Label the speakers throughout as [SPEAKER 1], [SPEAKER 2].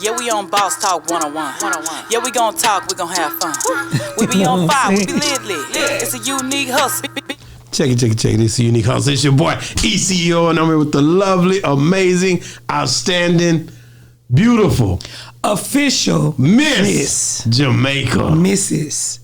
[SPEAKER 1] Yeah, we on Boss Talk 101. Yeah, we gon' talk, we gon' have fun. We be on fire, we be lit. It's a unique hustle.
[SPEAKER 2] Check it. This is Unique Hustle. It's your boy, ECO, and I'm here with the lovely, amazing, outstanding, beautiful,
[SPEAKER 3] official
[SPEAKER 2] Miss Jamaica.
[SPEAKER 3] Mrs.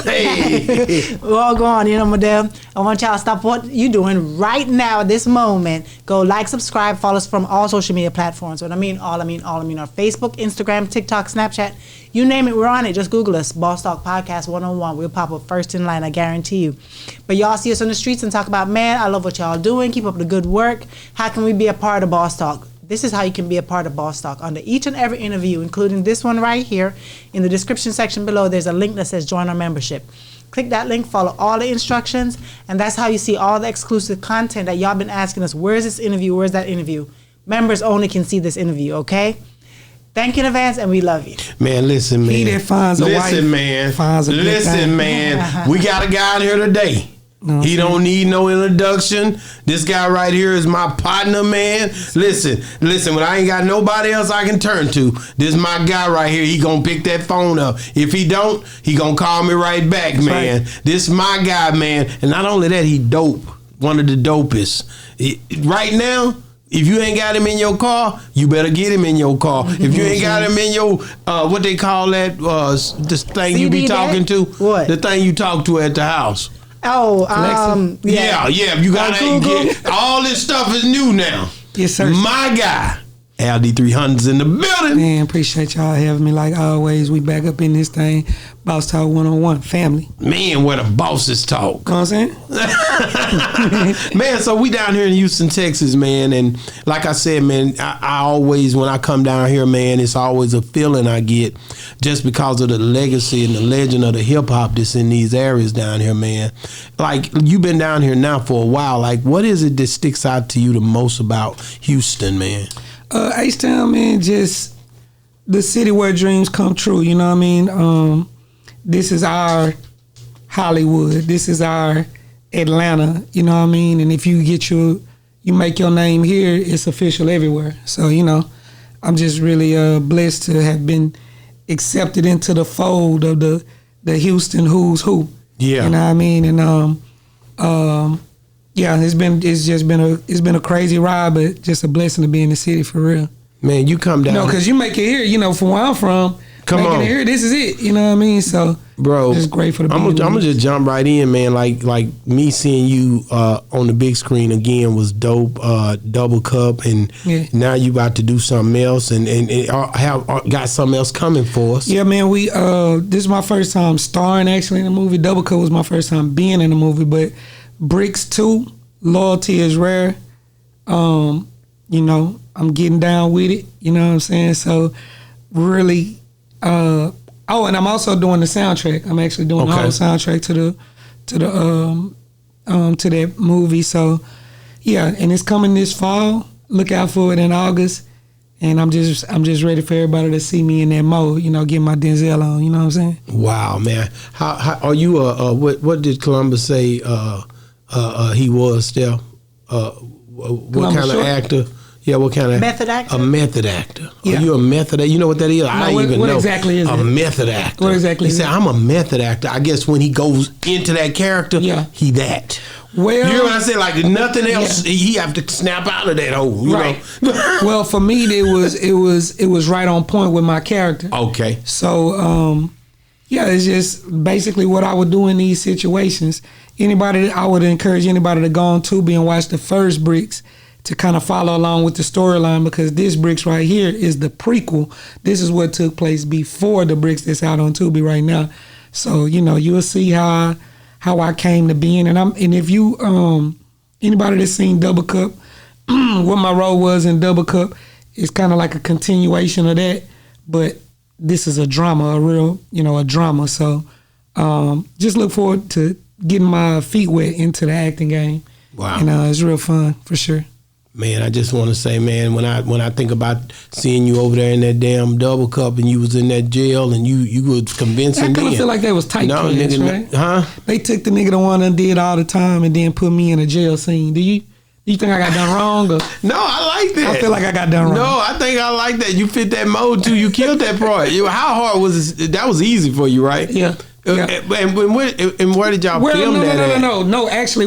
[SPEAKER 2] Hey.
[SPEAKER 3] Well, go on, madam. I want y'all to stop what you doing right now at this moment. Go like, subscribe, follow us from all social media platforms. What I mean, all I mean our Facebook, Instagram, TikTok, Snapchat, you name it, we're on it. Just Google us, Boss Talk Podcast 101. We'll pop up first in line, I guarantee you. But y'all see us on the streets and talk about, man, I love what y'all doing. Keep up the good work. How can we be a part of Boss Talk? This is how you can be a part of Boss Talk. Under each and every interview, including this one right here, in the description section below, there's a link that says join our membership. Click that link, follow all the instructions, and that's how you see all the exclusive content that y'all been asking us. Where's this interview? Where's that interview? Members only can see this interview, okay? Thank you in advance, and we love you.
[SPEAKER 2] Man, listen, man.
[SPEAKER 3] He that finds a wife finds a good thing.
[SPEAKER 2] Man. We got a guy in here today. He don't need no introduction. This guy right here is my partner, man. Listen, when I ain't got nobody else I can turn to, this my guy right here. He gonna pick that phone up. If he don't, he gonna call me right back, man. Right. This my guy, man. And not only that, he dope. One of the dopest. Right now, if you ain't got him in your car, you better get him in your car. If you ain't got him in your, what they call that, this thing CD you be talking to?
[SPEAKER 3] What?
[SPEAKER 2] The thing you talk to at the house.
[SPEAKER 3] Oh,
[SPEAKER 2] yeah. You gotta get all this stuff is new now.
[SPEAKER 3] Yes, sir.
[SPEAKER 2] My guy, LD300's in the building.
[SPEAKER 3] Man, appreciate y'all having me. Like always, we back up in this thing. Boss Talk 101, family.
[SPEAKER 2] Man, where the bosses talk.
[SPEAKER 3] You know what I'm saying?
[SPEAKER 2] Man, so we down here in Houston, Texas, man. And like I said, man, I always, when I come down here, man, it's always a feeling I get just because of the legacy and the legend of the hip hop that's in these areas down here, man. Like, you've been down here now for a while. Like, what is it that sticks out to you the most about Houston, man?
[SPEAKER 3] H-Town, man, just the city where dreams come true, you know what I mean? This is our Hollywood. This is our Atlanta, you know what I mean? And if you make your name here, it's official everywhere. So, I'm just really blessed to have been accepted into the fold of the Houston who's who.
[SPEAKER 2] Yeah.
[SPEAKER 3] You know what I mean? And yeah, it's been a crazy ride, but just a blessing to be in the city for real.
[SPEAKER 2] Man, you come down.
[SPEAKER 3] Because you make it here, from where I'm from.
[SPEAKER 2] Come on.
[SPEAKER 3] It here, this is it. You know what I mean? So,
[SPEAKER 2] bro,
[SPEAKER 3] just grateful to be
[SPEAKER 2] I'm gonna just jump right in, man. Like me seeing you on the big screen again was dope. Double Cup, and now you about to do something else, and have got something else coming for us.
[SPEAKER 3] Yeah, man. We this is my first time starring actually in a movie. Double Cup was my first time being in a movie, but Bricks 2, Loyalty is Rare. I'm getting down with it. You know what I'm saying? So, really. And I'm also doing the soundtrack. I'm actually doing the whole soundtrack to that movie. So, yeah, and it's coming this fall. Look out for it in August. And I'm just ready for everybody to see me in that mode. Getting my Denzel on. You know what I'm saying?
[SPEAKER 2] Wow, man. How are you? What did Columbus say? He was there. What kind of actor? Yeah, what kind of
[SPEAKER 3] method actor?
[SPEAKER 2] A method actor.
[SPEAKER 3] Yeah.
[SPEAKER 2] Are you a method actor? You know what that is? I don't even know.
[SPEAKER 3] What exactly is
[SPEAKER 2] a
[SPEAKER 3] it?
[SPEAKER 2] Method actor.
[SPEAKER 3] What exactly
[SPEAKER 2] he
[SPEAKER 3] is
[SPEAKER 2] said, I'm a method actor. I guess when he goes into that character, he that.
[SPEAKER 3] Well,
[SPEAKER 2] you hear what I said? Like nothing else, he have to snap out of that hole. You know?
[SPEAKER 3] Well, for me, it was right on point with my character.
[SPEAKER 2] Okay.
[SPEAKER 3] So, it's just basically what I would do in these situations. I would encourage anybody to go on Tubi and watch the first Bricks to kind of follow along with the storyline, because this Bricks right here is the prequel. This is what took place before the Bricks that's out on Tubi right now. So, you'll see how I came to being. And if you anybody that's seen Double Cup, what my role was in Double Cup is kind of like a continuation of that, but this is a drama, a drama. So just look forward to getting my feet wet into the acting game.
[SPEAKER 2] Wow.
[SPEAKER 3] And it's real fun for sure.
[SPEAKER 2] Man, I just want to say, man, when I think about seeing you over there in that damn Double Cup and you was in that jail and you was convincing me.
[SPEAKER 3] I kind of feel like they was tight pants, right?
[SPEAKER 2] Huh?
[SPEAKER 3] They took the nigga the one that did all the time and then put me in a jail scene. Do you
[SPEAKER 4] You think I got done wrong? Or?
[SPEAKER 2] No, I like that.
[SPEAKER 4] I feel like I got done wrong.
[SPEAKER 2] No, I think I like that. You fit that mode too. You killed that part. How hard was this? That was easy for you, right?
[SPEAKER 4] Yeah.
[SPEAKER 2] And where did y'all film that?
[SPEAKER 4] No. Actually,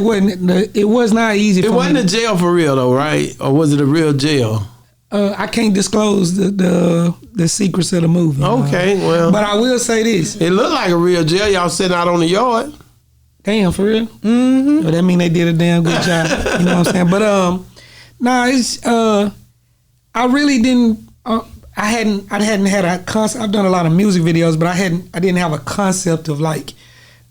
[SPEAKER 4] it was not easy.
[SPEAKER 2] It wasn't a jail for real though, right? Or was it a real jail?
[SPEAKER 4] I can't disclose the secrets of the movie.
[SPEAKER 2] Okay, well,
[SPEAKER 4] but I will say this:
[SPEAKER 2] it looked like a real jail. Y'all sitting out on the yard.
[SPEAKER 4] Damn, for real? Mm-hmm. Well, that mean they did a damn good job. You know what I'm saying? But it's I really didn't. I hadn't had a concept. I've done a lot of music videos, but I didn't have a concept of like,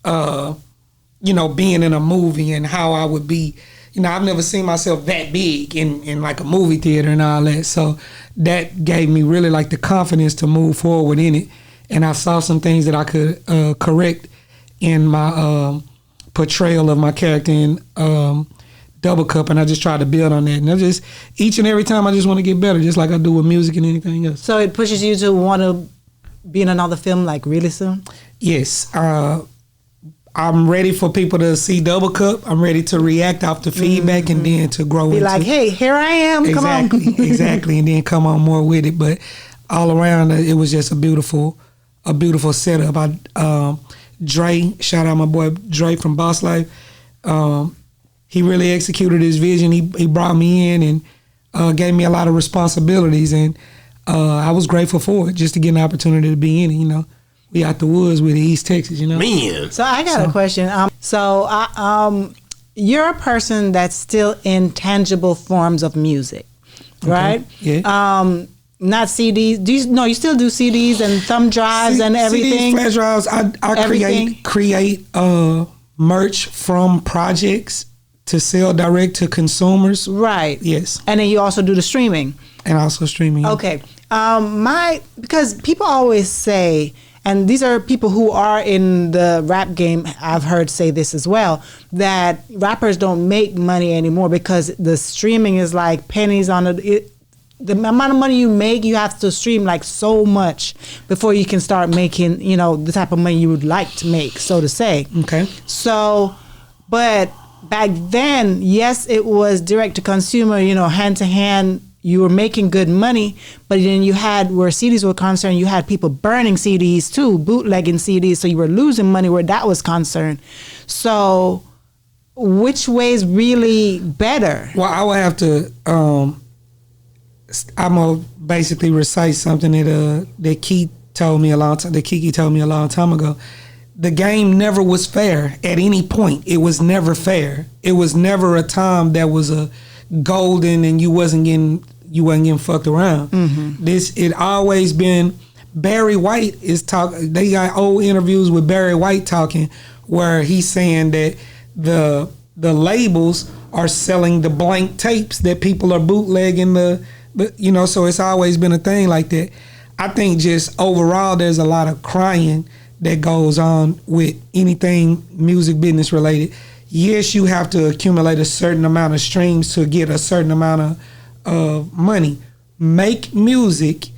[SPEAKER 4] being in a movie and how I would be. I've never seen myself that big in like a movie theater and all that. So that gave me really like the confidence to move forward in it. And I saw some things that I could correct in my portrayal of my character in Double Cup, and I just tried to build on that. And I just each and every time I just want to get better, just like I do with music and anything else.
[SPEAKER 3] So it pushes you to want to be in another film like really soon?
[SPEAKER 4] Yes. I'm ready for people to see Double Cup. I'm ready to react off the feedback and then to grow
[SPEAKER 3] be
[SPEAKER 4] into
[SPEAKER 3] like, hey, here I am.
[SPEAKER 4] Exactly,
[SPEAKER 3] come on.
[SPEAKER 4] Exactly, and then come on more with it. But all around, it was just a beautiful setup. Dre, shout out my boy Dre from Boss Life. He really executed his vision. He brought me in and gave me a lot of responsibilities, and I was grateful for it, just to get an opportunity to be in it. We out the woods with East Texas,
[SPEAKER 2] Man.
[SPEAKER 3] So I got a question. You're a person that's still in tangible forms of music, right?
[SPEAKER 4] Okay. Yeah.
[SPEAKER 3] Not CDs. You still do CDs and thumb drives and everything?
[SPEAKER 4] CDs, flash drives. I create merch from projects to sell direct to consumers.
[SPEAKER 3] Right.
[SPEAKER 4] Yes.
[SPEAKER 3] And then you also do the streaming.
[SPEAKER 4] And also streaming.
[SPEAKER 3] Okay. Because people always say, and these are people who are in the rap game, I've heard say this as well, that rappers don't make money anymore because the streaming is like pennies on the amount of money you make, you have to stream like so much before you can start making, the type of money you would like to make, so to say.
[SPEAKER 4] Okay.
[SPEAKER 3] So, but back then, yes, it was direct to consumer, hand to hand. You were making good money, but then you had, where CDs were concerned, you had people burning CDs too, bootlegging CDs, so you were losing money where that was concerned. So, which way is really better?
[SPEAKER 4] Well, I would have to, I'm going to basically recite something that Keke told me a long time ago. The game never was fair at any point. It was never fair. It was never a time that was a golden and you wasn't getting fucked around. Mm-hmm. It always been. Barry White is talking. They got old interviews with Barry White talking where he's saying that the labels are selling the blank tapes that people are bootlegging so it's always been a thing like that. I think just overall there's a lot of crying that goes on with anything music business related. Yes, you have to accumulate a certain amount of streams to get a certain amount of money. Make music,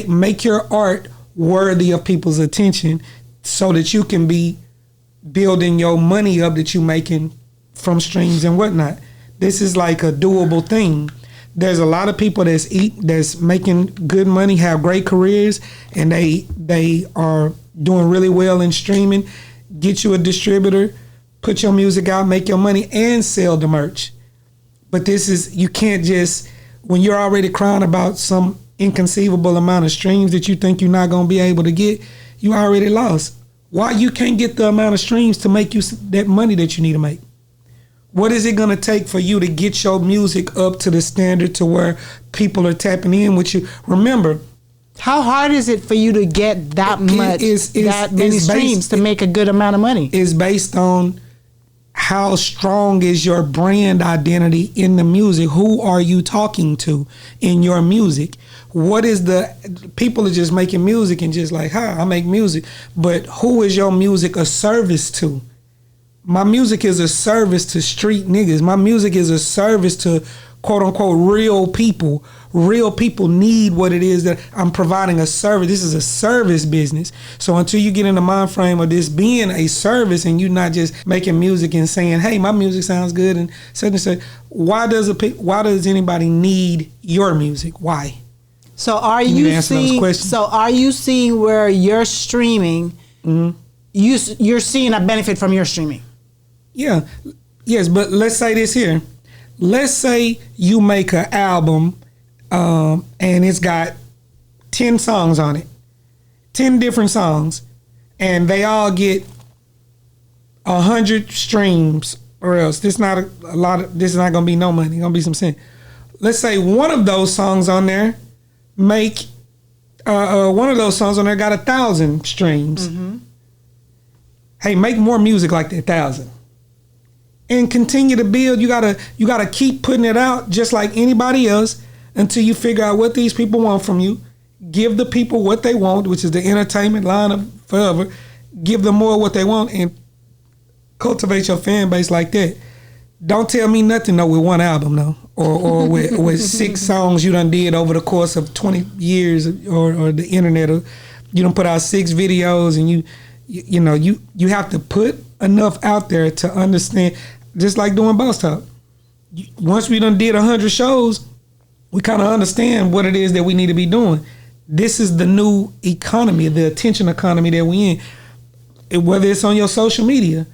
[SPEAKER 4] make your art worthy of people's attention so that you can be building your money up that you're making from streams and whatnot. This is like a doable thing. There's a lot of people that's making good money, have great careers, and they are doing really well in streaming. Get you a distributor, put your music out, make your money, and sell the merch. But you can't just, when you're already crying about some inconceivable amount of streams that you think you're not going to be able to get, you already lost. Why you can't get the amount of streams to make you that money that you need to make? What is it going to take for you to get your music up to the standard to where people are tapping in with you? Remember,
[SPEAKER 3] how hard is it for you to get that many streams to make a good amount of money?
[SPEAKER 4] It's based on how strong is your brand identity in the music. Who are you talking to in your music? People are just making music and just like, I make music. But who is your music a service to? My music is a service to street niggas. My music is a service to quote unquote real people. Real people need what it is that I'm providing a service. This is a service business. So until you get in the mind frame of this being a service and you not just making music and saying, hey, my music sounds good and such and such, why does anybody need your music? Why?
[SPEAKER 3] So are you seeing where you're streaming, you're seeing a benefit from your streaming?
[SPEAKER 4] Yeah. Yes, but let's say this here. Let's say you make an album and it's got 10 songs on it, 10 different songs, and they all get 100 streams or else. This is not going to be no money. It's going to be some sin. Let's say one of those songs on there got 1,000 streams. Mm-hmm. Hey, make more music like that 1,000. And continue to build. You gotta keep putting it out just like anybody else until you figure out what these people want from you. Give the people what they want, which is the entertainment line of forever. Give them more what they want and cultivate your fan base like that. Don't tell me nothing though with one album though, or with 6 songs you done did over the course of 20 years, or the internet. Or you done put out 6 videos, and you have to put enough out there to understand. Just like doing Boss Talk. Once we done did 100 shows, we kind of understand what it is that we need to be doing. This is the new economy, the attention economy that we in. Whether it's on your social media,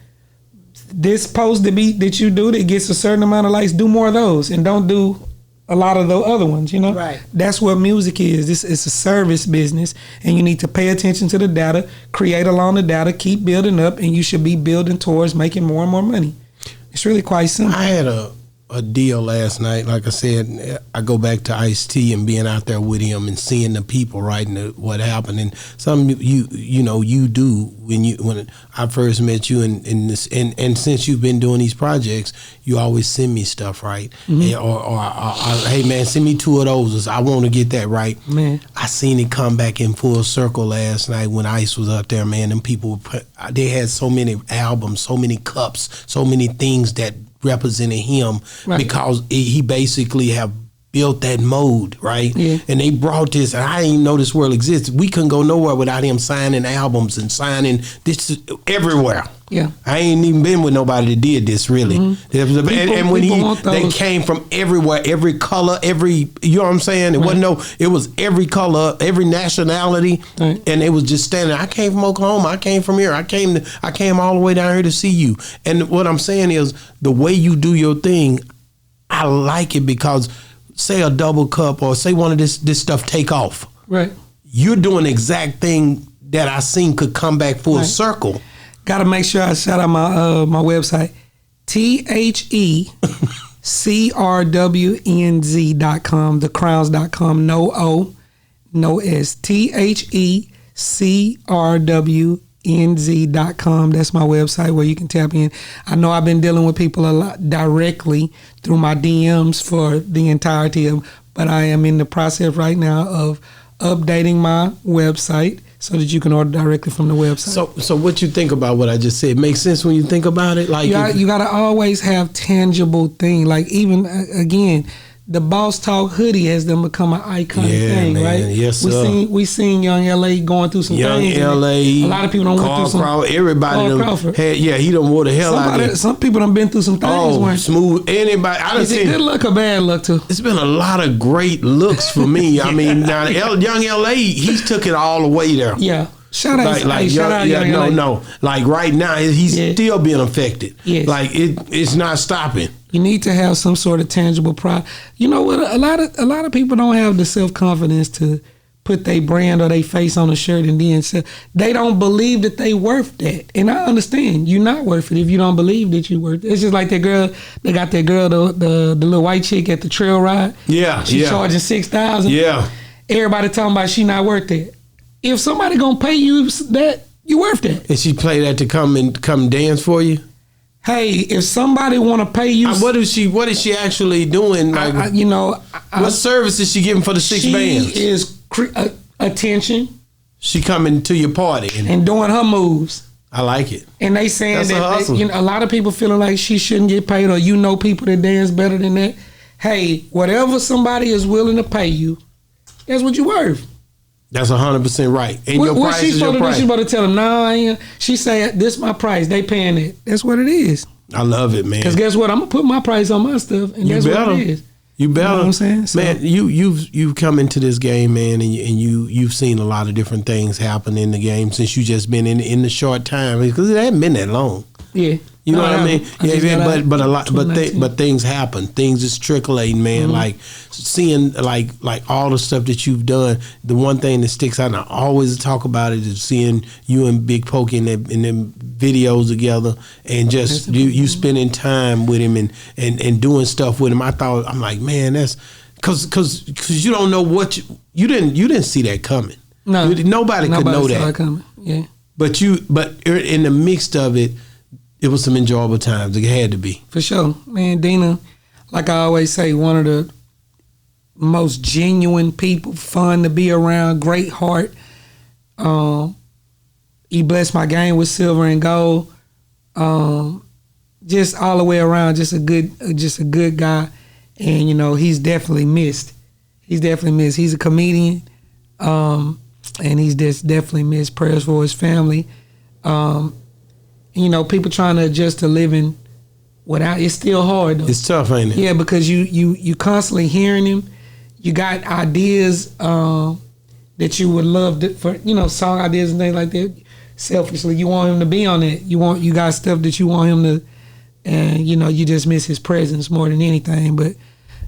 [SPEAKER 4] this post that you do that gets a certain amount of likes, do more of those and don't do a lot of the other ones, Right. That's what music is. This is a service business, and you need to pay attention to the data, create along the data, keep building up, and you should be building towards making more and more money. It's really quite simple.
[SPEAKER 2] I had a deal last night. Like I said, I go back to Ice-T and being out there with him and seeing the people, right, and what happened. And something you do when I first met you, and since you've been doing these projects, you always send me stuff, right? Mm-hmm. Or hey man, send me 2 of those. I want to get that right. Man, I seen it come back in full circle last night when Ice was up there. Man, them people, they had so many albums, so many cups, so many things that represented him, right, because he basically have built that mode, right? Yeah. And they brought this, and I didn't even know this world existed. We couldn't go nowhere without him signing albums and signing this everywhere. Yeah, I ain't even been with nobody that did this really. Mm-hmm. And when they came from everywhere, every color, you know what I'm saying? It it was every color, every nationality, right, and it was just standing. I came from Oklahoma. I came from here. I came all the way down here to see you. And what I'm saying is the way you do your thing, I like it because say a double cup or say one of this stuff take off. Right. You're doing the exact thing that I seen could come back full circle.
[SPEAKER 4] Got to make sure I shout out my website, TheCrowns.com, thecrowns.com, no O, no S, TheCrowns.com. That's my website where you can tap in. I know I've been dealing with people a lot directly through my DMs for the entirety of, but I am in the process right now of updating my website so that you can order directly from the website.
[SPEAKER 2] So what you think about what I just said? Makes sense when you think about it? Like
[SPEAKER 4] you got to always have tangible things. Like even, again, the Boss Talk hoodie has them become an iconic thing, man, right? Yes, sir. We seen Young LA going through some things.
[SPEAKER 2] Young LA.
[SPEAKER 4] A lot of people don't went through some.
[SPEAKER 2] Everybody he done wore the hell out of it.
[SPEAKER 4] Some people done been through some things.
[SPEAKER 2] Oh, smooth. Anybody.
[SPEAKER 4] Is it good luck or bad luck too?
[SPEAKER 2] It's been a lot of great looks for me. I mean, now Young LA, he took it all the way there.
[SPEAKER 4] Yeah. Shout out, Young LA.
[SPEAKER 2] No. Like right now, he's still being affected. Yes. Like it's not stopping.
[SPEAKER 4] You need to have some sort of tangible pride. You know what? A lot of people don't have the self-confidence to put their brand or their face on a shirt and then say they don't believe that they worth that. And I understand you're not worth it if you don't believe that you worth it. It's just like that girl. They got that girl, the little white chick at the trail ride. Yeah, she's charging $6,000. Yeah, everybody talking about she not worth it. If somebody gonna pay you that, you worth that.
[SPEAKER 2] And she play that to come dance for you.
[SPEAKER 4] Hey, if somebody want to pay you,
[SPEAKER 2] what is she actually doing? Like, what service is she giving for the 6 bands?
[SPEAKER 4] She is attention.
[SPEAKER 2] She coming to your party
[SPEAKER 4] and doing her moves.
[SPEAKER 2] I like it.
[SPEAKER 4] And they saying that a lot of people feeling like she shouldn't get paid, or people that dance better than that. hey, whatever somebody is willing to pay you, that's what you worth.
[SPEAKER 2] That's 100% right. And your
[SPEAKER 4] What
[SPEAKER 2] price
[SPEAKER 4] she
[SPEAKER 2] is your
[SPEAKER 4] supposed to do?
[SPEAKER 2] price.
[SPEAKER 4] She supposed to tell them, nah, I ain't. She say, this my price. They paying it. That's what it is.
[SPEAKER 2] I love it, man.
[SPEAKER 4] Because guess what? I'm going to put my price on my stuff, and that's what it is.
[SPEAKER 2] You better.
[SPEAKER 4] You know what I'm saying? So,
[SPEAKER 2] Man, you've come into this game, man, and you've seen a lot of different things happen in the game since you just been in the short time, because it hasn't been that long.
[SPEAKER 4] yeah.
[SPEAKER 2] You know what I mean? Yeah, but a lot, but things happen. Things is trickling, man. Like seeing like all the stuff that you've done. The one thing that sticks out, and I always talk about it, is seeing you and Big Pokey in them videos together, and just you spending time with him and doing stuff with him. I'm like, man, that's because you don't know what you didn't see that coming.
[SPEAKER 4] No,
[SPEAKER 2] nobody could know
[SPEAKER 4] saw
[SPEAKER 2] that.
[SPEAKER 4] it coming. Yeah,
[SPEAKER 2] but in the midst of it. It was some enjoyable times. It had to be. For
[SPEAKER 4] sure. Man, Dina, like I always say, one of the most genuine people, fun to be around, great heart. He blessed my game with silver and gold. Just all the way around, just a good guy. And, you know, he's definitely missed. He's a comedian. And he's just definitely missed. Prayers for his family. You know, people trying to adjust to living without, it's still hard though.
[SPEAKER 2] It's tough, ain't it?
[SPEAKER 4] Yeah, because you constantly hearing him. You got ideas that you would love for, you know, song ideas and things like that. Selfishly, you want him to be on it. You got stuff that you want him to, and you know, you just miss his presence more than anything. But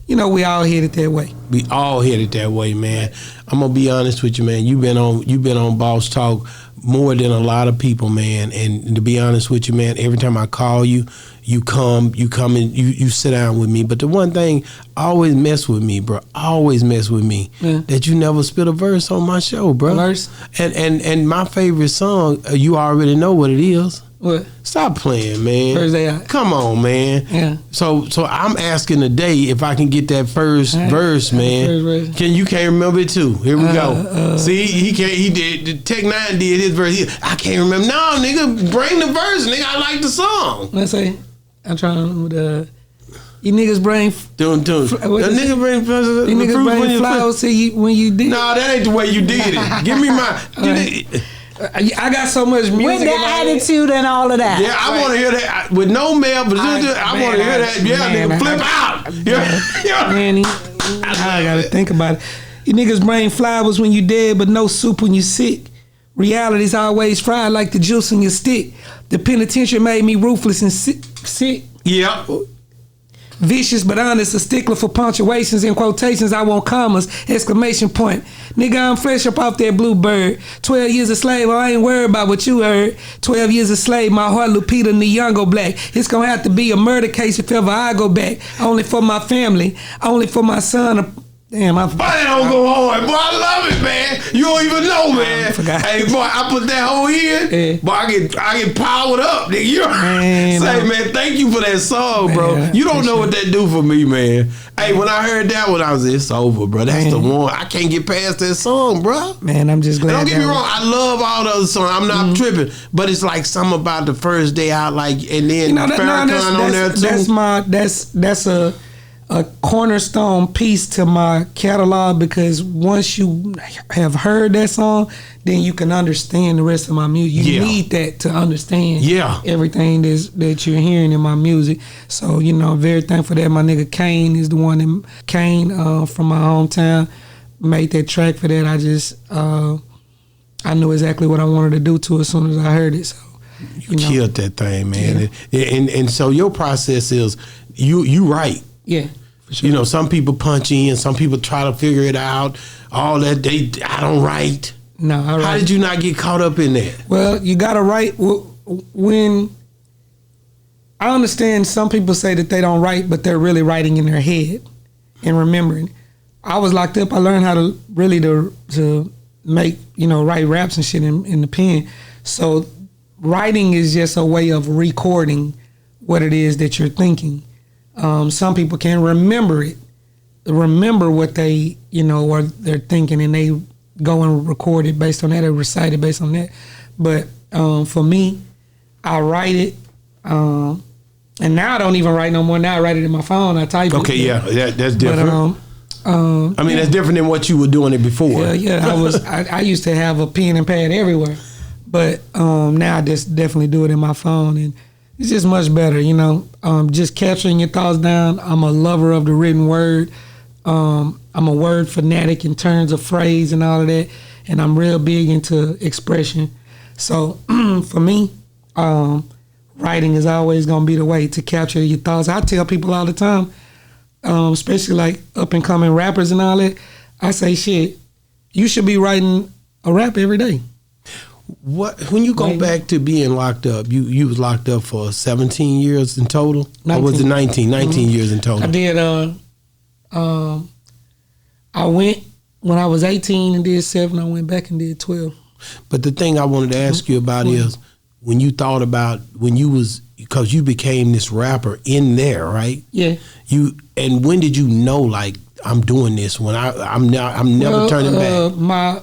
[SPEAKER 4] you know, we all headed that way.
[SPEAKER 2] We all headed that way, man. I'm gonna be honest with you, man. You've been on Boss Talk more than a lot of people, man. And to be honest with you, man, every time I call you, you come and you sit down with me. But the one thing always mess with me, bro. Always mess with me. Yeah. That you never spit a verse on my show, bro.
[SPEAKER 4] A verse?
[SPEAKER 2] And my favorite song, you already know what it is.
[SPEAKER 4] What?
[SPEAKER 2] Stop playing, man.
[SPEAKER 4] Thursday out.
[SPEAKER 2] Come on, man.
[SPEAKER 4] Yeah.
[SPEAKER 2] So I'm asking today if I can get that first verse, man.
[SPEAKER 4] First verse.
[SPEAKER 2] You can't remember it too. Here we go. See, he can't. He did. Tech 9 did his verse. I can't remember. No, nigga, bring the verse, nigga. I like the song.
[SPEAKER 4] Let's say I'm trying to. You niggas bring.
[SPEAKER 2] Doing. The nigga bring.
[SPEAKER 4] You niggas bring flowers to you when you did.
[SPEAKER 2] No, that ain't the way you did it. Give me my.
[SPEAKER 4] I got so much music.
[SPEAKER 3] With the attitude and all of that.
[SPEAKER 2] Yeah, I want to hear that with no male. But I want to hear that. Yeah, nigga, flip out. Yeah.
[SPEAKER 4] Man, I gotta think about it. You niggas bring flowers when you dead, but no soup when you sick. Reality's always fried like the juice in your stick. The penitentiary made me ruthless and sick.
[SPEAKER 2] Yeah.
[SPEAKER 4] Vicious but honest, a stickler for punctuations and quotations. I want commas, exclamation point. Nigga, I'm fresh up off that bluebird. 12 years a slave, I ain't worried about what you heard. 12 years a slave, my heart Lupita Nyong'o black. It's gonna have to be a murder case if ever I go back. Only for my family, only for my son. Damn,
[SPEAKER 2] Why they don't go hard? Boy, I love it, man. You don't even know, man. Hey, boy, I put that whole in. Yeah. Boy, I get powered up, nigga. You man, thank you for that song, bro. Man, you don't know what that do for me, man. Hey, when I heard that one, I was it's over, bro. That's the one. I can't get past that song, bro.
[SPEAKER 4] Man, I'm just glad.
[SPEAKER 2] And don't get me wrong, I love all the other songs. I'm not tripping, but it's like something about the first day out, like, and then Farrakhan on there too.
[SPEAKER 4] That's a cornerstone piece to my catalog, because once you have heard that song, then you can understand the rest of my music. You need that to understand everything that you're hearing in my music. So, you know, I'm very thankful that my nigga Kane is the one that from my hometown made that track for that. I knew exactly what I wanted to do to it as soon as I heard it. So
[SPEAKER 2] you killed that thing, man. Yeah. And so your process is you write.
[SPEAKER 4] Yeah. Sure.
[SPEAKER 2] You know, some people punch in, some people try to figure it out. All that I don't write.
[SPEAKER 4] No, I write.
[SPEAKER 2] How did you not get caught up in that?
[SPEAKER 4] Well, you gotta write when. I understand some people say that they don't write, but they're really writing in their head and remembering. I was locked up. I learned how to really to make, write raps and shit in the pen. So writing is just a way of recording what it is that you're thinking. Some people can remember what they, or they're thinking, and they go and record it based on that or recite it based on that. But for me, I write it. And now I don't even write no more. Now I write it in my phone. I type it.
[SPEAKER 2] Okay, yeah, that's different.
[SPEAKER 4] But,
[SPEAKER 2] I mean, that's different than what you were doing it before.
[SPEAKER 4] Yeah. I used to have a pen and pad everywhere, but now I just definitely do it in my phone, and it's just much better. Just capturing your thoughts down. I'm a lover of the written word. I'm a word fanatic in terms of phrase and all of that, and I'm real big into expression. So for me, writing is always gonna be the way to capture your thoughts. I tell people all the time. Especially like up and coming rappers and all that, I say, shit, you should be writing a rap every day.
[SPEAKER 2] When you go back to being locked up, you was locked up for 17 years in total? 19. Or was it 19? 19 years in total.
[SPEAKER 4] I did, I went when I was 18 and did 7. I went back and did 12.
[SPEAKER 2] But the thing I wanted to ask you about is when you thought about when you was, because you became this rapper in there, right?
[SPEAKER 4] Yeah.
[SPEAKER 2] And when did you know, like, I'm doing this? When I'm never turning back.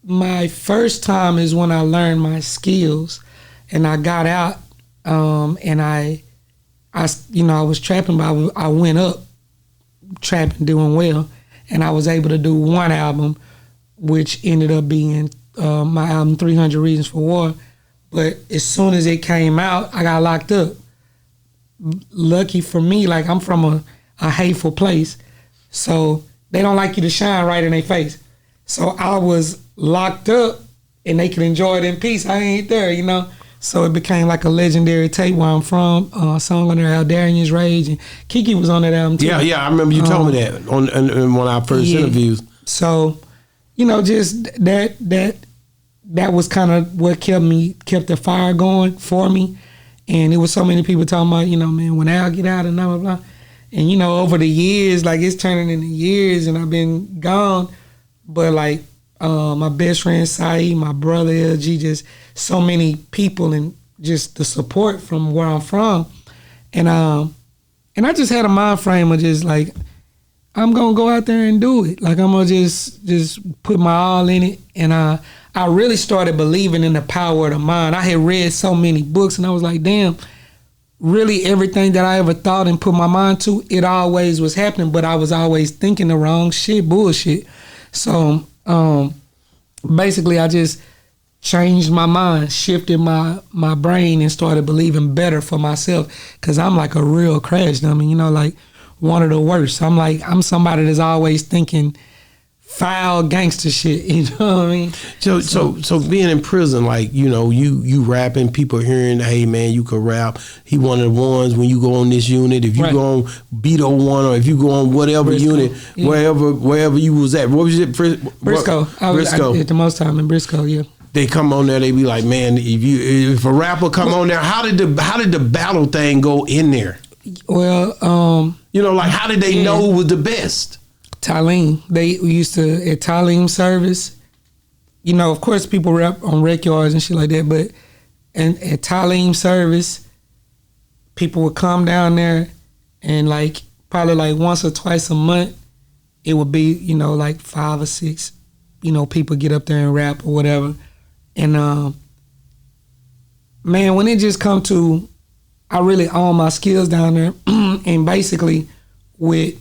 [SPEAKER 4] My first time is when I learned my skills, and I got out, and I was trapping, but I went up trapping, doing well, and I was able to do one album, which ended up being my album 300 Reasons for War. But as soon as it came out, I got locked up. Lucky for me, like, I'm from a hateful place, so they don't like you to shine right in their face. So I was locked up, and they could enjoy it in peace. I ain't there, So it became like a legendary tape where I'm from. A song on there, Al Darian's Rage, and Keke was on that album too.
[SPEAKER 2] Yeah, I remember you told me that on one of our first interviews.
[SPEAKER 4] So, just that was kind of what kept the fire going for me. And it was so many people talking about, man, when Al get out and blah, blah, blah. And, over the years, like, it's turning into years and I've been gone. But, like, my best friend, Saeed, my brother, LG, just so many people and just the support from where I'm from. And I just had a mind frame of just, like, I'm going to go out there and do it. Like, I'm going to just put my all in it. And I really started believing in the power of the mind. I had read so many books, and I was like, damn, really everything that I ever thought and put my mind to, it always was happening, but I was always thinking the wrong shit, bullshit. So basically I just changed my mind, shifted my brain, and started believing better for myself, because I'm like a real crash dummy, like one of the worst. I'm somebody that's always thinking foul gangster shit, you know what I mean?
[SPEAKER 2] So being in prison, like, you rapping, people hearing, hey man, you could rap. He one of the ones when you go on this unit, if you go on Beto 1 or if you go on whatever Briscoe, unit, wherever you was at. What was it?
[SPEAKER 4] Briscoe. I did the most time in Briscoe, yeah.
[SPEAKER 2] They come on there, they be like, man, if a rapper come on there, how did the battle thing go in there?
[SPEAKER 4] Well,
[SPEAKER 2] like, how did they know who was the best?
[SPEAKER 4] Talim, they used to, at Talim service, of course people rap on rec yards and shit like that, but at Talim service, people would come down there, and like probably like once or twice a month, it would be, like 5 or 6, people get up there and rap or whatever. And man, when it just come to, I really own my skills down there, and basically with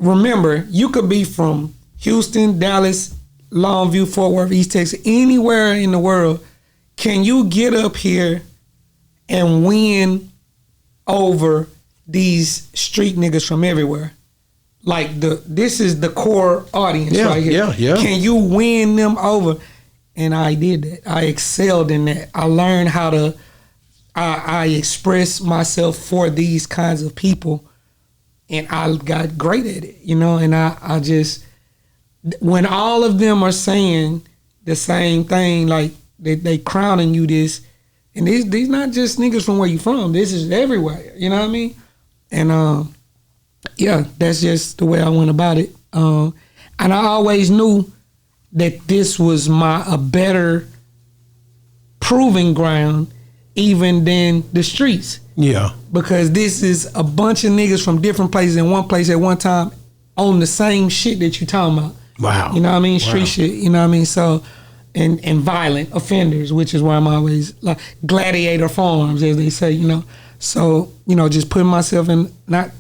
[SPEAKER 4] remember, you could be from Houston, Dallas, Longview, Fort Worth, East Texas, anywhere in the world. Can you get up here and win over these street niggas from everywhere? Like, this is the core audience right here. Yeah. Can you win them over? And I did that. I excelled in that. I learned how to I express myself for these kinds of people. And I got great at it, and I just, when all of them are saying the same thing, like they crowning you this, and these not just niggas from where you from, this is everywhere, you know what I mean? And that's just the way I went about it. And I always knew that this was a better proving ground even than the streets.
[SPEAKER 2] Yeah.
[SPEAKER 4] Because this is a bunch of niggas from different places in one place at one time on the same shit that you talking about.
[SPEAKER 2] Wow.
[SPEAKER 4] You know what I mean? Street shit. You know what I mean? So, and violent offenders, which is why I'm always like gladiator farms, as they say, So, just putting myself in, not,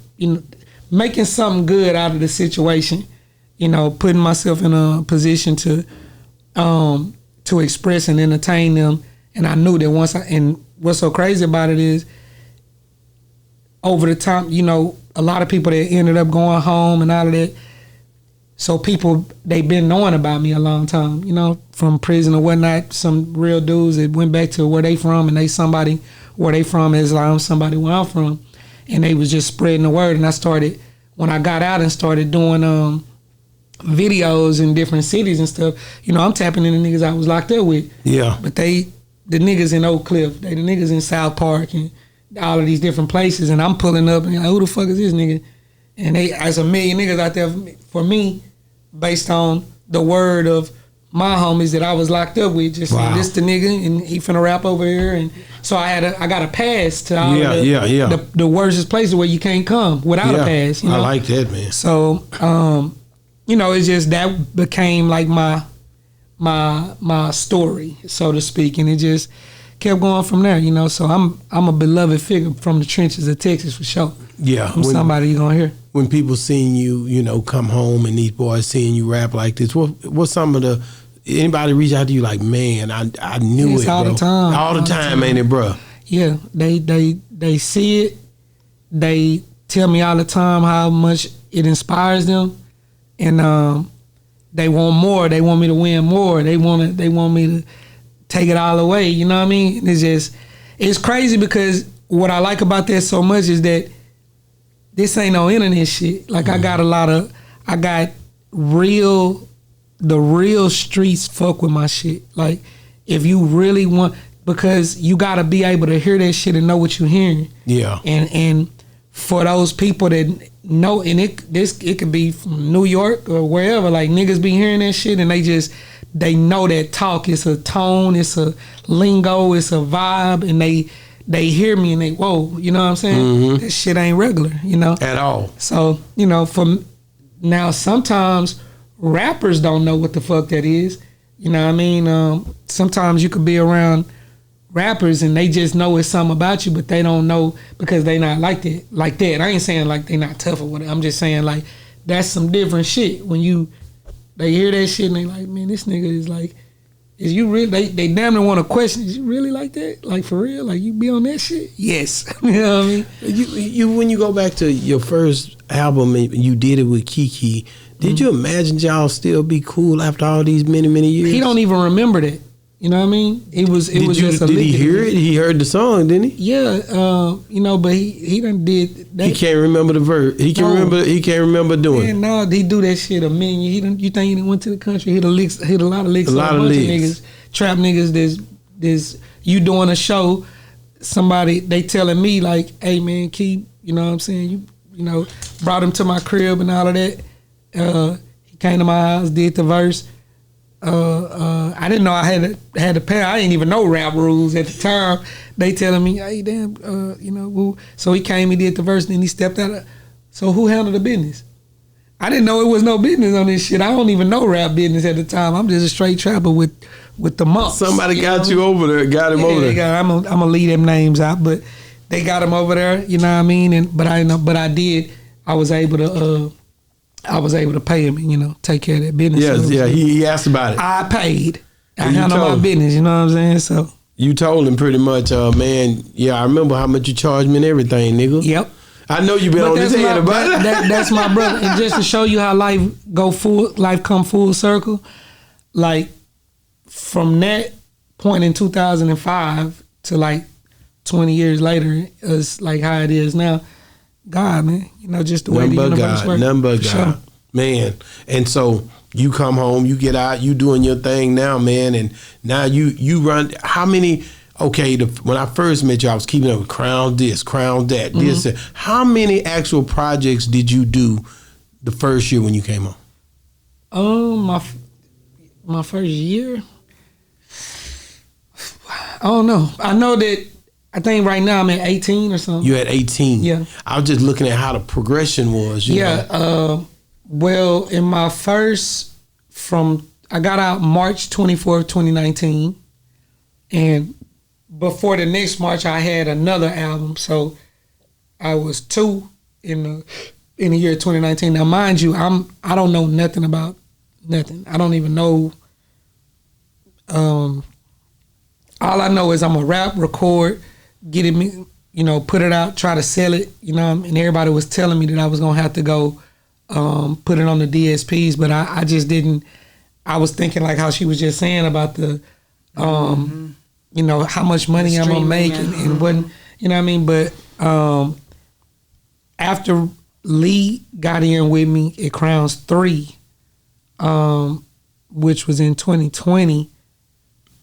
[SPEAKER 4] making something good out of the situation, putting myself in a position to express and entertain them. And I knew that and what's so crazy about it is, over the time, a lot of people that ended up going home and all of that. So people, they've been knowing about me a long time, from prison or whatnot. Some real dudes that went back to where they from, and they somebody where they from is like, I'm somebody where I'm from. And they was just spreading the word. And I started, when I got out and started doing videos in different cities and stuff, I'm tapping into niggas I was locked up with.
[SPEAKER 2] Yeah.
[SPEAKER 4] But the niggas in Oak Cliff, the niggas in South Park and all of these different places, and I'm pulling up and like, who the fuck is this nigga? And there's a million niggas out there for me, based on the word of my homies that I was locked up with, just saying, this the nigga and he finna rap over here. And so I got a pass to all of the worst places where you can't come without a pass.
[SPEAKER 2] I like that, man.
[SPEAKER 4] So it's just that became like my story, so to speak, and it just kept going from there, So I'm a beloved figure from the trenches of Texas for sure.
[SPEAKER 2] Yeah,
[SPEAKER 4] I'm somebody you're gonna hear.
[SPEAKER 2] When people seeing you, come home and these boys seeing you rap like this, what's some of anybody reach out to you like, man, I knew
[SPEAKER 4] it's
[SPEAKER 2] it,
[SPEAKER 4] all
[SPEAKER 2] bro. All the time, ain't it, bro?
[SPEAKER 4] Yeah, they see it. They tell me all the time how much it inspires them, and they want more. They want me to win more. They want me to take it all away. You know what I mean? It's crazy because what I like about that so much is that this ain't no internet shit. Like I got the real streets fuck with my shit. Like if you really want, because you gotta be able to hear that shit and know what you're hearing.
[SPEAKER 2] Yeah.
[SPEAKER 4] And for those people that know, and it could be from New York or wherever, like niggas be hearing that shit and they know that talk. It's a tone, it's a lingo, it's a vibe, and they hear me and they, whoa, you know what I'm saying? Mm-hmm. That shit ain't regular, At all. So, for now, sometimes rappers don't know what the fuck that is. You know what I mean? Sometimes you could be around rappers and they just know it's something about you, but they don't know because they not like that. I ain't saying like they not tough or whatever. I'm just saying like that's some different shit. When they hear that shit and they like, man, this nigga is like, is you really, they damn near want to question, is you really like that? Like for real? Like you be on that shit? Yes. You know what I mean?
[SPEAKER 2] You when you go back to your first album and you did it with Keke, did you imagine y'all still be cool after all these many, many years?
[SPEAKER 4] He don't even remember that. You know what I mean? It was just a
[SPEAKER 2] Did he hear it? He heard the song, didn't he?
[SPEAKER 4] Yeah, but he done did that.
[SPEAKER 2] He can't remember the verse. He can't remember doing it.
[SPEAKER 4] No, he do that shit a million. You think he done went to the country, hit a lot of licks. A bunch of niggas, trap niggas. There's you doing a show. Somebody they telling me like, hey man, keep. You know what I'm saying? You brought him to my crib and all of that. He came to my house, did the verse. I didn't know I had to pay. I didn't even know rap rules at the time. They telling me, hey, damn, so he came, he did the verse, and then he stepped out. So who handled the business? I didn't know it was no business on this shit. I don't even know rap business at the time. I'm just a straight trapper with the monks.
[SPEAKER 2] Somebody got you over there, got him over there.
[SPEAKER 4] I'm gonna leave them names out, but they got him over there. You know what I mean? But I was able to pay him and, take care of that business.
[SPEAKER 2] Yes, yeah, he asked about it.
[SPEAKER 4] I paid. I handled my business, you know what I'm saying? So
[SPEAKER 2] you told him pretty much, man, yeah, I remember how much you charged me and everything, nigga.
[SPEAKER 4] Yep.
[SPEAKER 2] I know you been on his head about it.
[SPEAKER 4] That's my brother. And just to show you how life come full circle, like from that point in 2005 to like 20 years later, it's like how it is now. God, man, just the way the universe works.
[SPEAKER 2] None but God. Sure. Man. And so you come home, you get out, you doing your thing now, man, and now you run. How many? Okay, when I first met you, I was keeping up with Crown this, Crown that, this. That. How many actual projects did you do the first year when you came home?
[SPEAKER 4] My first year, I don't know. I know that. I think right now I'm at 18 or something.
[SPEAKER 2] You're at 18.
[SPEAKER 4] Yeah.
[SPEAKER 2] I was just looking at how the progression was.
[SPEAKER 4] You know? Well, in my first, from I got out March 24th, 2019, and before the next March, I had another album. So I was 2 in the year 2019. Now, mind you, I don't know nothing about nothing. I don't even know. All I know is I'm a rap, record, get it, put it out, try to sell it, and everybody was telling me that I was gonna have to go put it on the DSPs, but I just didn't. I was thinking like how she was just saying about the, how much money I'm gonna make and what, But after Lee got in with me at Crowns 3, which was in 2020,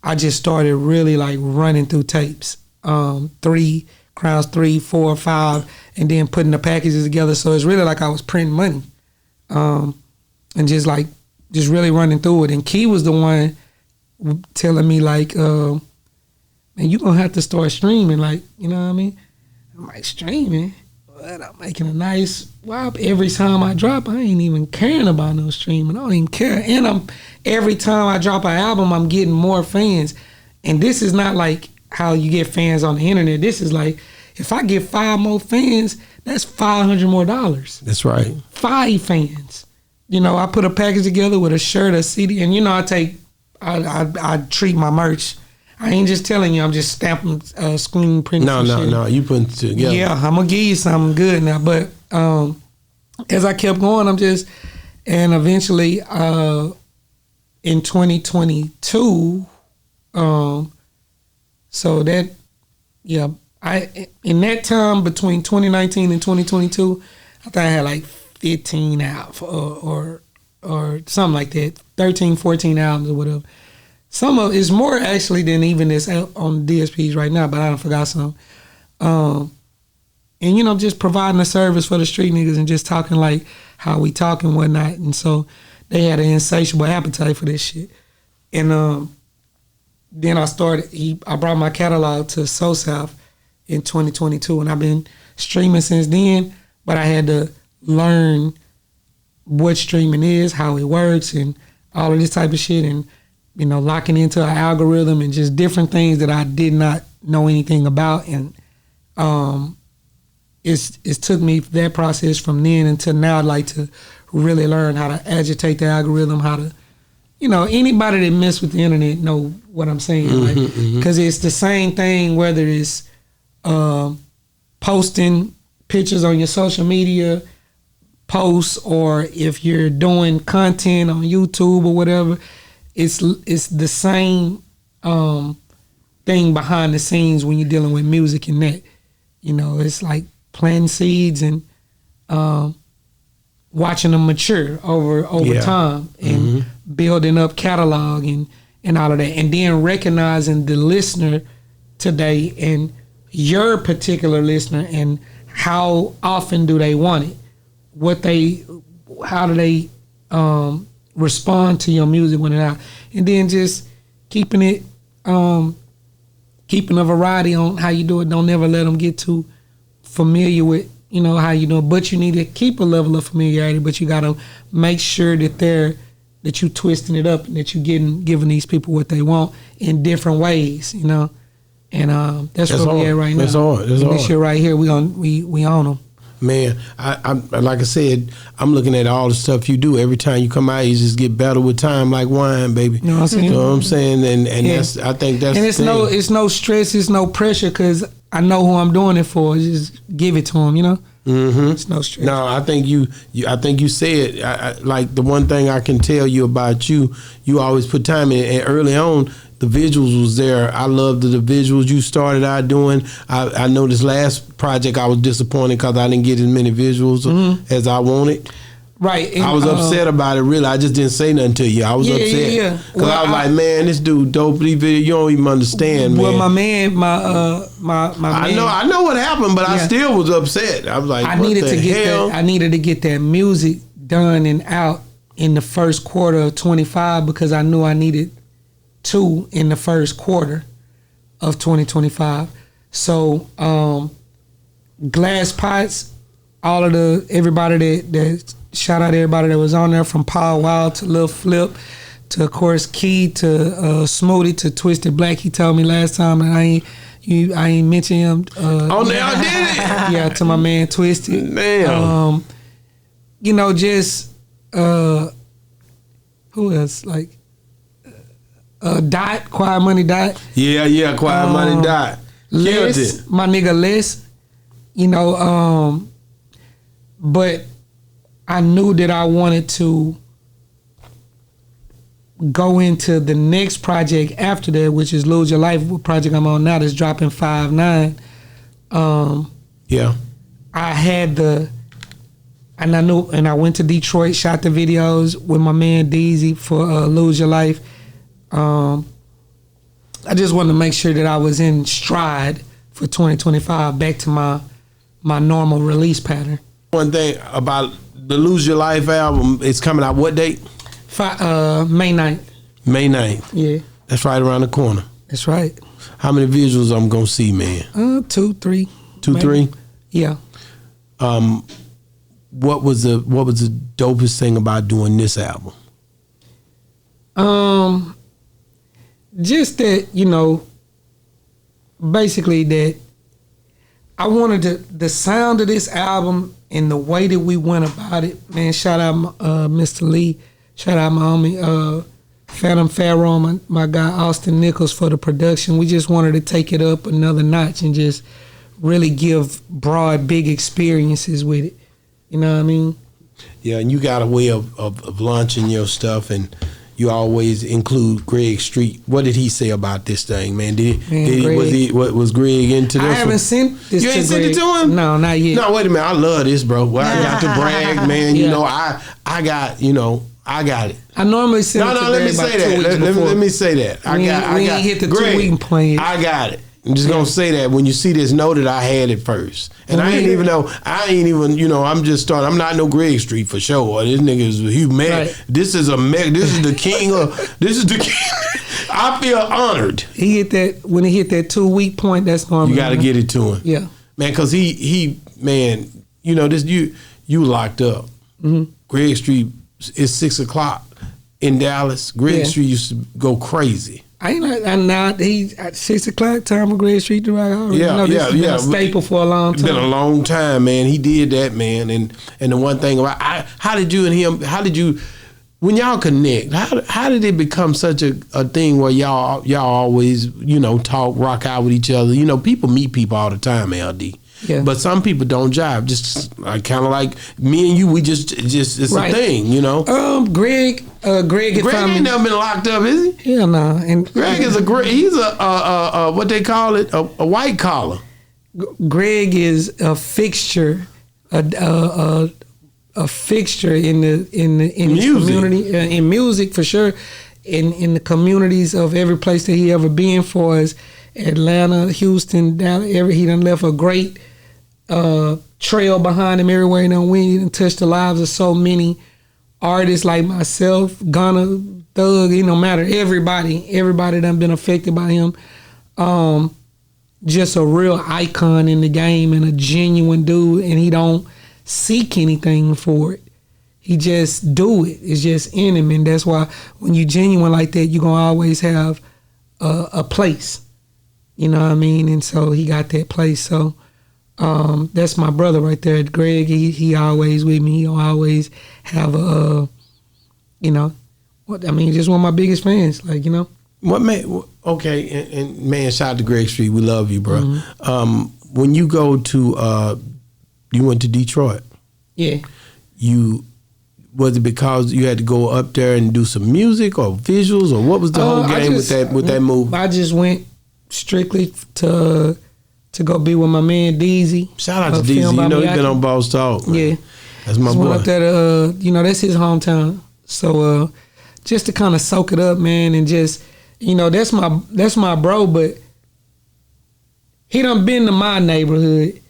[SPEAKER 4] I just started really like running through tapes. 3, Crowns 3, 4, 5, and then putting the packages together. So it's really like I was printing money. And just really running through it. And Key was the one telling me like, man, you gonna have to start streaming, like, you know what I mean? I'm like, streaming? But I'm making a nice wop every time I drop. I ain't even caring about no streaming. I don't even care. And every time I drop an album, I'm getting more fans. And this is not like how you get fans on the internet. This is like, if I get 5 more fans, that's $500 more.
[SPEAKER 2] That's right.
[SPEAKER 4] 5 fans. I put a package together with a shirt, a CD, and I treat my merch. I ain't just telling you, I'm just stamping, screen printing.
[SPEAKER 2] No, you putting it together.
[SPEAKER 4] Yeah, I'm gonna give you something good now. But as I kept going, and eventually in 2022, so that, yeah, in that time between 2019 and 2022, I think I had like 15 out or something like that, 13, 14 albums or whatever. Some of it's more actually than even this on DSPs right now, but I done forgot some. And just providing a service for the street niggas and just talking like how we talk and whatnot. And so they had an insatiable appetite for this shit. And then I brought my catalog to Soul South in 2022, and I've been streaming since then, but I had to learn what streaming is, how it works, and all of this type of shit, and locking into an algorithm and just different things that I did not know anything about. And it took me that process from then until now. I'd like to really learn how to agitate the algorithm, how to, anybody that mess with the internet know what I'm saying, because it's the same thing whether it's posting pictures on your social media posts, or if you're doing content on YouTube or whatever, it's the same thing behind the scenes when you're dealing with music and that. It's like planting seeds and watching them mature over time and building up catalog and all of that, and then recognizing the listener today and your particular listener and how often do they want it, how do they respond to your music when it's out, and then just keeping a variety on how you do it. Don't never let them get too familiar with how you do it, but you need to keep a level of familiarity, but you got to make sure that you twisting it up and that you giving these people what they want in different ways, and that's where we at right now.
[SPEAKER 2] That's hard.
[SPEAKER 4] This shit right here, we on them.
[SPEAKER 2] Man, I like I said, I'm looking at all the stuff you do. Every time you come out, you just get better with time, like wine, baby.
[SPEAKER 4] You know what I'm saying?
[SPEAKER 2] You know what I'm saying? And I think that's.
[SPEAKER 4] And it's no stress, it's no pressure, because I know who I'm doing it for. Just give it to them,
[SPEAKER 2] Mm-hmm.
[SPEAKER 4] It's no stress.
[SPEAKER 2] No, I think you said, like the one thing I can tell you about you always put time in, and early on, the visuals was there. I loved the visuals you started out doing. I know this last project I was disappointed because I didn't get as many visuals as I wanted.
[SPEAKER 4] Right. And,
[SPEAKER 2] I was upset about it, really. I just didn't say nothing to you. I was upset. Because I was like, man, this dude dope. You don't even understand, man.
[SPEAKER 4] Well, my man, my man.
[SPEAKER 2] I know what happened, but I still was upset. I was like, I needed
[SPEAKER 4] to get that music done and out in the first quarter of 25, because I knew I needed 2 in the first quarter of 2025. So Glass Pots, everybody that shout out everybody that was on there, from Paul Wild to Lil Flip of course Key to Smoothie to Twisted Black. He told me last time that I ain't mention him.
[SPEAKER 2] Oh, now I did it.
[SPEAKER 4] Yeah, to my man Twisted.
[SPEAKER 2] Damn.
[SPEAKER 4] You know, just who else? Like Dot, Quiet Money Dot.
[SPEAKER 2] Yeah, Quiet Money Dot. Killed
[SPEAKER 4] Les,
[SPEAKER 2] it.
[SPEAKER 4] my nigga Les. You know, but I knew that I wanted to go into the next project after that, which is Lose Your Life, project I'm on now that's dropping 5/9.
[SPEAKER 2] Yeah.
[SPEAKER 4] I had and I went to Detroit, shot the videos with my man Deeezy for Lose Your Life. I just wanted to make sure that I was in stride for 2025, back to my normal release pattern.
[SPEAKER 2] One thing about the Lose Your Life album, it's coming out what date?
[SPEAKER 4] May 9th.
[SPEAKER 2] May 9th.
[SPEAKER 4] Yeah.
[SPEAKER 2] That's right around the corner.
[SPEAKER 4] That's right.
[SPEAKER 2] How many visuals I'm gonna see, man?
[SPEAKER 4] 2, 3.
[SPEAKER 2] 2,
[SPEAKER 4] maybe.
[SPEAKER 2] 3?
[SPEAKER 4] Yeah.
[SPEAKER 2] What was the dopest thing about doing this album?
[SPEAKER 4] Just that, you know, basically that I wanted the sound of this album and the way that we went about it. Man, shout out Mr. Lee. Shout out my homie Phantom Pharaoh, my guy Austin Nichols for the production. We just wanted to take it up another notch and just really give broad, big experiences with it. You know what I mean?
[SPEAKER 2] Yeah, and you got a way of launching your stuff, and you always include Gregstreet. What did he say about this thing, man? Was Greg into this?
[SPEAKER 4] I haven't sent this.
[SPEAKER 2] You
[SPEAKER 4] to
[SPEAKER 2] ain't sent
[SPEAKER 4] Greg.
[SPEAKER 2] it to him?
[SPEAKER 4] No, not yet.
[SPEAKER 2] No, wait a minute. I love this, bro. Well, I got to brag, man. You know, I got it.
[SPEAKER 4] I normally send it to
[SPEAKER 2] let me
[SPEAKER 4] Greg about
[SPEAKER 2] say
[SPEAKER 4] 2
[SPEAKER 2] that.
[SPEAKER 4] weeks
[SPEAKER 2] Let
[SPEAKER 4] before.
[SPEAKER 2] me say that.
[SPEAKER 4] We ain't hit the
[SPEAKER 2] Greg,
[SPEAKER 4] 2 week point.
[SPEAKER 2] I got it. I'm just gonna say that when you see this, know that I had it first, and I ain't even, you know, I'm just starting. I'm not no Gregstreet for sure. This nigga is a huge man.
[SPEAKER 4] Right.
[SPEAKER 2] This is the king of. This is the king. I feel honored.
[SPEAKER 4] He hit that when he hit that 2 week point. That's normal.
[SPEAKER 2] You got to get it to him,
[SPEAKER 4] Yeah,
[SPEAKER 2] man, because he, man, you know this. You locked up.
[SPEAKER 4] Mm-hmm.
[SPEAKER 2] Gregstreet is 6 o'clock in Dallas. Gregstreet used to go crazy.
[SPEAKER 4] I'm not. He at 6 o'clock time for Gregstreet to rock. I already know this has been a staple for a long
[SPEAKER 2] It's
[SPEAKER 4] time.
[SPEAKER 2] been a long time, man. He did that, man. And the one thing about how did you and him? How did you when y'all connect? How did it become such a thing where y'all always talk, rock out with each other? You know, people meet people all the time, LD.
[SPEAKER 4] Yeah.
[SPEAKER 2] But some people don't jive. Just kind of like me and you, we just it's
[SPEAKER 4] Right.
[SPEAKER 2] a thing, you know.
[SPEAKER 4] Greg
[SPEAKER 2] Greg ain't never been locked up, is he?
[SPEAKER 4] Yeah, no. And
[SPEAKER 2] Greg is he's a what they call it, a white collar.
[SPEAKER 4] Greg is a fixture, a fixture in his community, in music for sure, in the communities of every place that he ever been for us, Atlanta, Houston, Dallas. He done left a great trail behind him everywhere he done went. He done touched the lives of so many artists like myself, Gunna, Thug. It no matter, everybody done been affected by him. Just a real icon in the game and a genuine dude, and he don't seek anything for it. He just do it. It's just in him, and that's why when you genuine like that, you're gonna always have a place. You know what I mean? And so he got that place. So that's my brother right there, Greg. He always with me. He'll always have just one of my biggest fans. Like, you know.
[SPEAKER 2] What man? Okay, and man, shout out to Gregstreet. We love you, bro. Mm-hmm. When you go to, you went to Detroit.
[SPEAKER 4] Yeah.
[SPEAKER 2] Was it because you had to go up there and do some music or visuals, or what was the whole game with that move?
[SPEAKER 4] I just went strictly to go be with my man Deeezy.
[SPEAKER 2] Shout out to Deeezy. You know, he's been on Boss Talk, man. Yeah, that's my boy.
[SPEAKER 4] Up there that's his hometown. So just to kind of soak it up, man, and just that's my bro. But he done been to my neighborhood.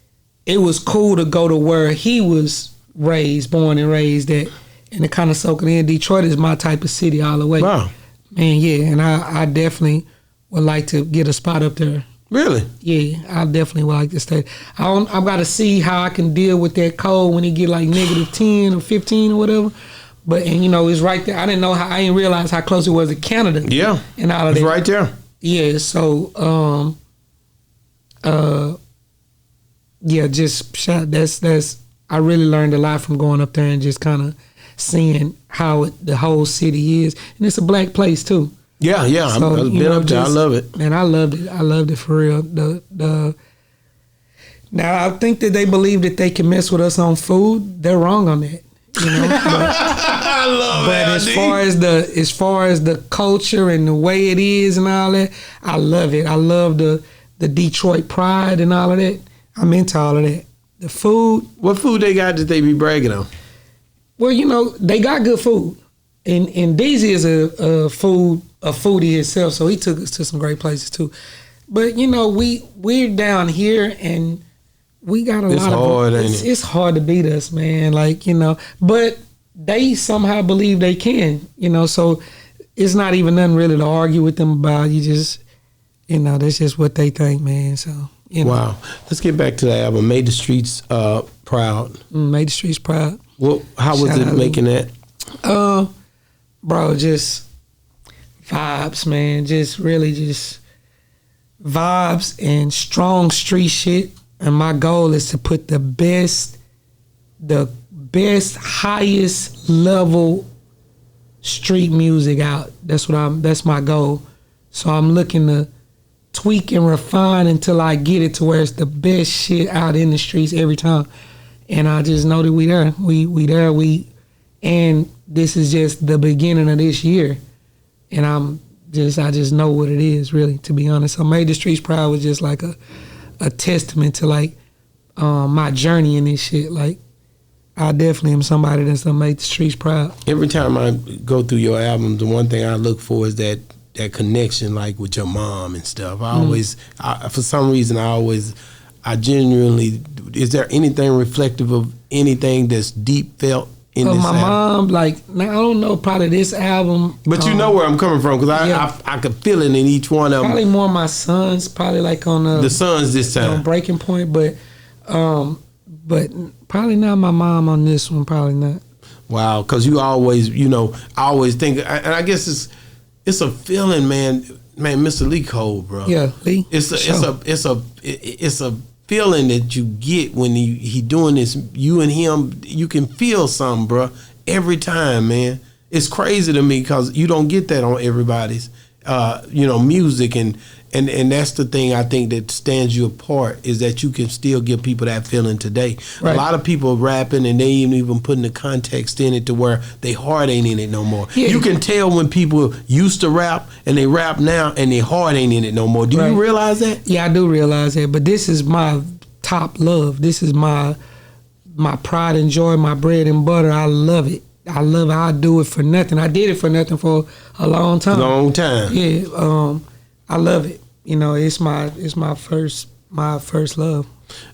[SPEAKER 4] It was cool to go to where he was born and raised at, and to kind of soak it in. Detroit is my type of city all the way.
[SPEAKER 2] Wow,
[SPEAKER 4] man, yeah, and I definitely would like to get a spot up there.
[SPEAKER 2] Really?
[SPEAKER 4] Yeah, I definitely would like to stay. I've got to see how I can deal with that cold when it get like -10 or 15 or whatever. and you know, it's right there. I didn't realize how close it was to Canada.
[SPEAKER 2] Yeah.
[SPEAKER 4] And all of
[SPEAKER 2] It's
[SPEAKER 4] that.
[SPEAKER 2] right there.
[SPEAKER 4] Yeah, so yeah, just that's I really learned a lot from going up there and just kind of seeing how the whole city is, and it's a black place too.
[SPEAKER 2] Yeah, yeah.
[SPEAKER 4] So,
[SPEAKER 2] I've been up there. I love it.
[SPEAKER 4] Man, I loved it for real. Now I think that they believe that they can mess with us on food. They're wrong on that. You know,
[SPEAKER 2] I love
[SPEAKER 4] but as far as the culture and the way it is and all that, I love it. I love the Detroit pride and all of that. I'm into all of that. The food.
[SPEAKER 2] What food they got that they be bragging on?
[SPEAKER 4] Well, you know, they got good food. And Deeezy is a foodie himself, so he took us to some great places too. But you know, we're down here and we got a lot
[SPEAKER 2] hard,
[SPEAKER 4] of
[SPEAKER 2] ain't it?
[SPEAKER 4] It's hard to beat us, man. Like, you know, but they somehow believe they can, you know, so it's not even nothing really to argue with them about. You just, you know, that's just what they think, man. So, you know.
[SPEAKER 2] Wow. Let's get back to the album. Made the Streets Proud.
[SPEAKER 4] Made the Streets Proud.
[SPEAKER 2] Well, how was
[SPEAKER 4] Shout
[SPEAKER 2] it
[SPEAKER 4] out.
[SPEAKER 2] making that?
[SPEAKER 4] Bro, just vibes, man. Just really just vibes and strong street shit. And my goal is to put the best, highest level street music out. That's my goal. So I'm looking to tweak and refine until I get it to where it's the best shit out in the streets every time. And I just know that we there. We there. And this is just the beginning of this year. And I just know what it is, really, to be honest. So Made the Streets Proud was just like a testament to like my journey in this shit. Like, I definitely am somebody that's gonna make the streets proud.
[SPEAKER 2] Every time I go through your album, the one thing I look for is that connection, like with your mom and stuff. For some reason, I genuinely, is there anything reflective of anything that's deep felt in this
[SPEAKER 4] my
[SPEAKER 2] album?
[SPEAKER 4] mom, like, now I don't know, probably this album.
[SPEAKER 2] But you know where I'm coming from, because I could feel it in each one of them.
[SPEAKER 4] Probably more my sons, probably like on
[SPEAKER 2] the sons this time.
[SPEAKER 4] On Breaking Point, but probably not my mom on this one, probably not.
[SPEAKER 2] Wow, because you always, I always think, and I guess it's a feeling, man, Mr. Lee Cole, bro.
[SPEAKER 4] Yeah, Lee.
[SPEAKER 2] It's a feeling that you get when he doing this. You and him, you can feel something, bro, every time, man. It's crazy to me because you don't get that on everybody's, music, and that's the thing I think that stands you apart, is that you can still give people that feeling today. Right. A lot of people rapping and they ain't even putting the context in it to where they heart ain't in it no more. Yeah. You can tell when people used to rap and they rap now and their heart ain't in it no more. Do you realize that?
[SPEAKER 4] Yeah, I do realize that. But this is my top love. This is my pride and joy, my bread and butter. I love it. I love it. I do it for nothing. I did it for nothing for a long time.
[SPEAKER 2] Long time.
[SPEAKER 4] Yeah. I love it. It's my first love.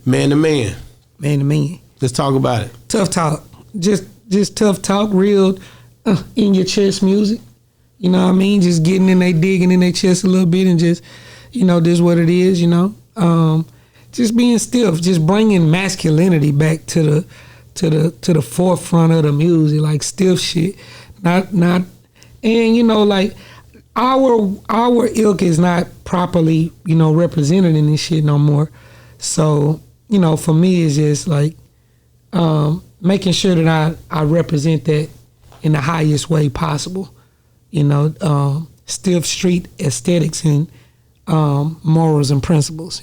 [SPEAKER 2] Man to man.
[SPEAKER 4] Man to man.
[SPEAKER 2] Let's talk about it.
[SPEAKER 4] Tough talk. Just tough talk, real in your chest music. You know what I mean? Just getting in there, digging in their chest a little bit, and just, this is what it is, just being stiff, just bringing masculinity back to the forefront of the music, like stiff shit. Not and like our ilk is not properly, represented in this shit no more. So, for me it's just like making sure that I represent that in the highest way possible. Stiff street aesthetics and morals and principles,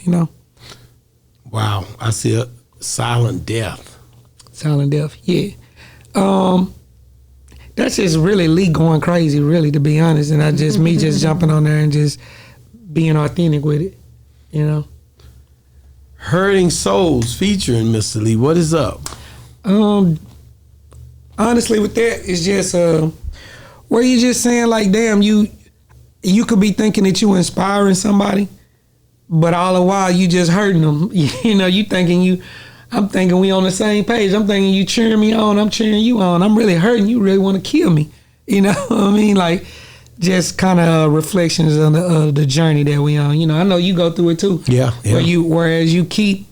[SPEAKER 2] Wow, I see a Silent Death.
[SPEAKER 4] Silent Death, yeah. That's just really Lee going crazy, really, to be honest. And me just jumping on there and just being authentic with it,
[SPEAKER 2] Hurting Souls featuring Mr. Lee. What is up?
[SPEAKER 4] Honestly, with that, it's just where you just saying like, damn, you could be thinking that you inspiring somebody, but all the while you just hurting them. I'm thinking we on the same page. I'm thinking you cheering me on, I'm cheering you on. I'm really hurting, you really want to kill me. You know what I mean? Like, just kind of reflections of the journey that we on. I know you go through it too.
[SPEAKER 2] Yeah.
[SPEAKER 4] Whereas you keep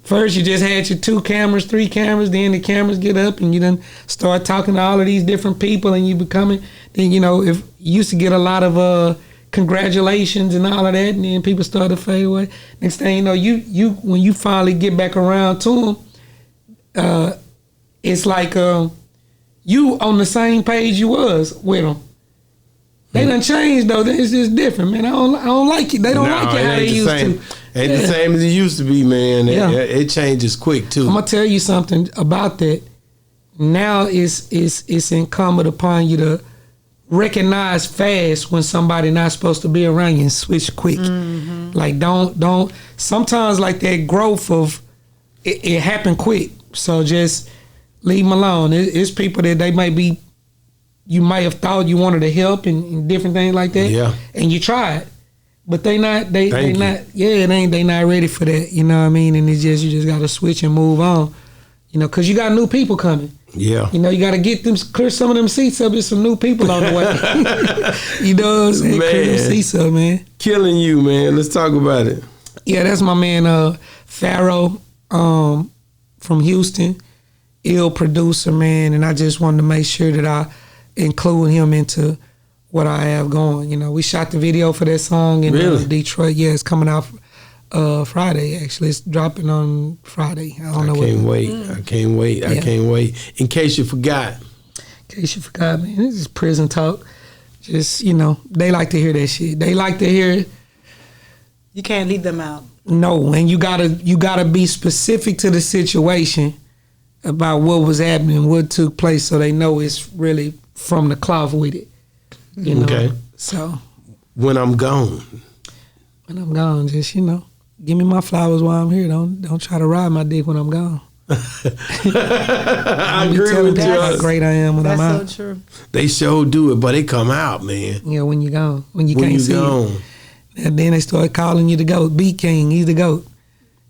[SPEAKER 4] First, you just had your 2 cameras, 3 cameras. Then the cameras get up, and you then start talking to all of these different people, and you becoming. Then if you used to get a lot of congratulations and all of that, and then people start to fade away. Next thing you know, you when you finally get back around to them, it's like you on the same page you was with them. They done changed though. It's just different, man. I don't like it. They don't like it how they used to.
[SPEAKER 2] Ain't the same as it used to be, man. It changes quick too.
[SPEAKER 4] I'm gonna tell you something about that. Now it's incumbent upon you to recognize fast when somebody not supposed to be around you and switch quick. Mm-hmm. Like don't. Sometimes like that growth of it happened quick. So just leave them alone. It's people that they might be. You might have thought you wanted to help and different things like that. Yeah. And you tried. But they not they not they not ready for that, you know what I mean? And it's just you just gotta switch and move on. Cause you got new people coming. Yeah. You gotta get them clear some of them seats up. There's some new people on the way. You know what I'm saying?
[SPEAKER 2] Man,
[SPEAKER 4] clear them seats up, man.
[SPEAKER 2] Killing you, man. Let's talk about it.
[SPEAKER 4] Yeah, that's my man Pharaoh from Houston. Ill producer, man, and I just wanted to make sure that I include him into what I have going. We shot the video for that song in Detroit. Yeah, it's coming out Friday. Actually, it's dropping on Friday. I can't
[SPEAKER 2] wait. I can't wait. I can't wait. In case you forgot,
[SPEAKER 4] man, this is prison talk. Just they like to hear that shit. They like to hear.
[SPEAKER 3] You can't leave them out.
[SPEAKER 4] No, and you gotta be specific to the situation about what was happening, what took place, so they know it's really from the cloth with it. Okay. So
[SPEAKER 2] when I'm gone,
[SPEAKER 4] just give me my flowers while I'm here. Don't try to ride my dick when I'm gone.
[SPEAKER 2] I agree with you.
[SPEAKER 4] How great I am when I'm out.
[SPEAKER 3] That's so true.
[SPEAKER 2] They sure do it, but they come out, man.
[SPEAKER 4] Yeah, when you gone, when you can't see it. And then they start calling you the GOAT. Beat King, he's the GOAT.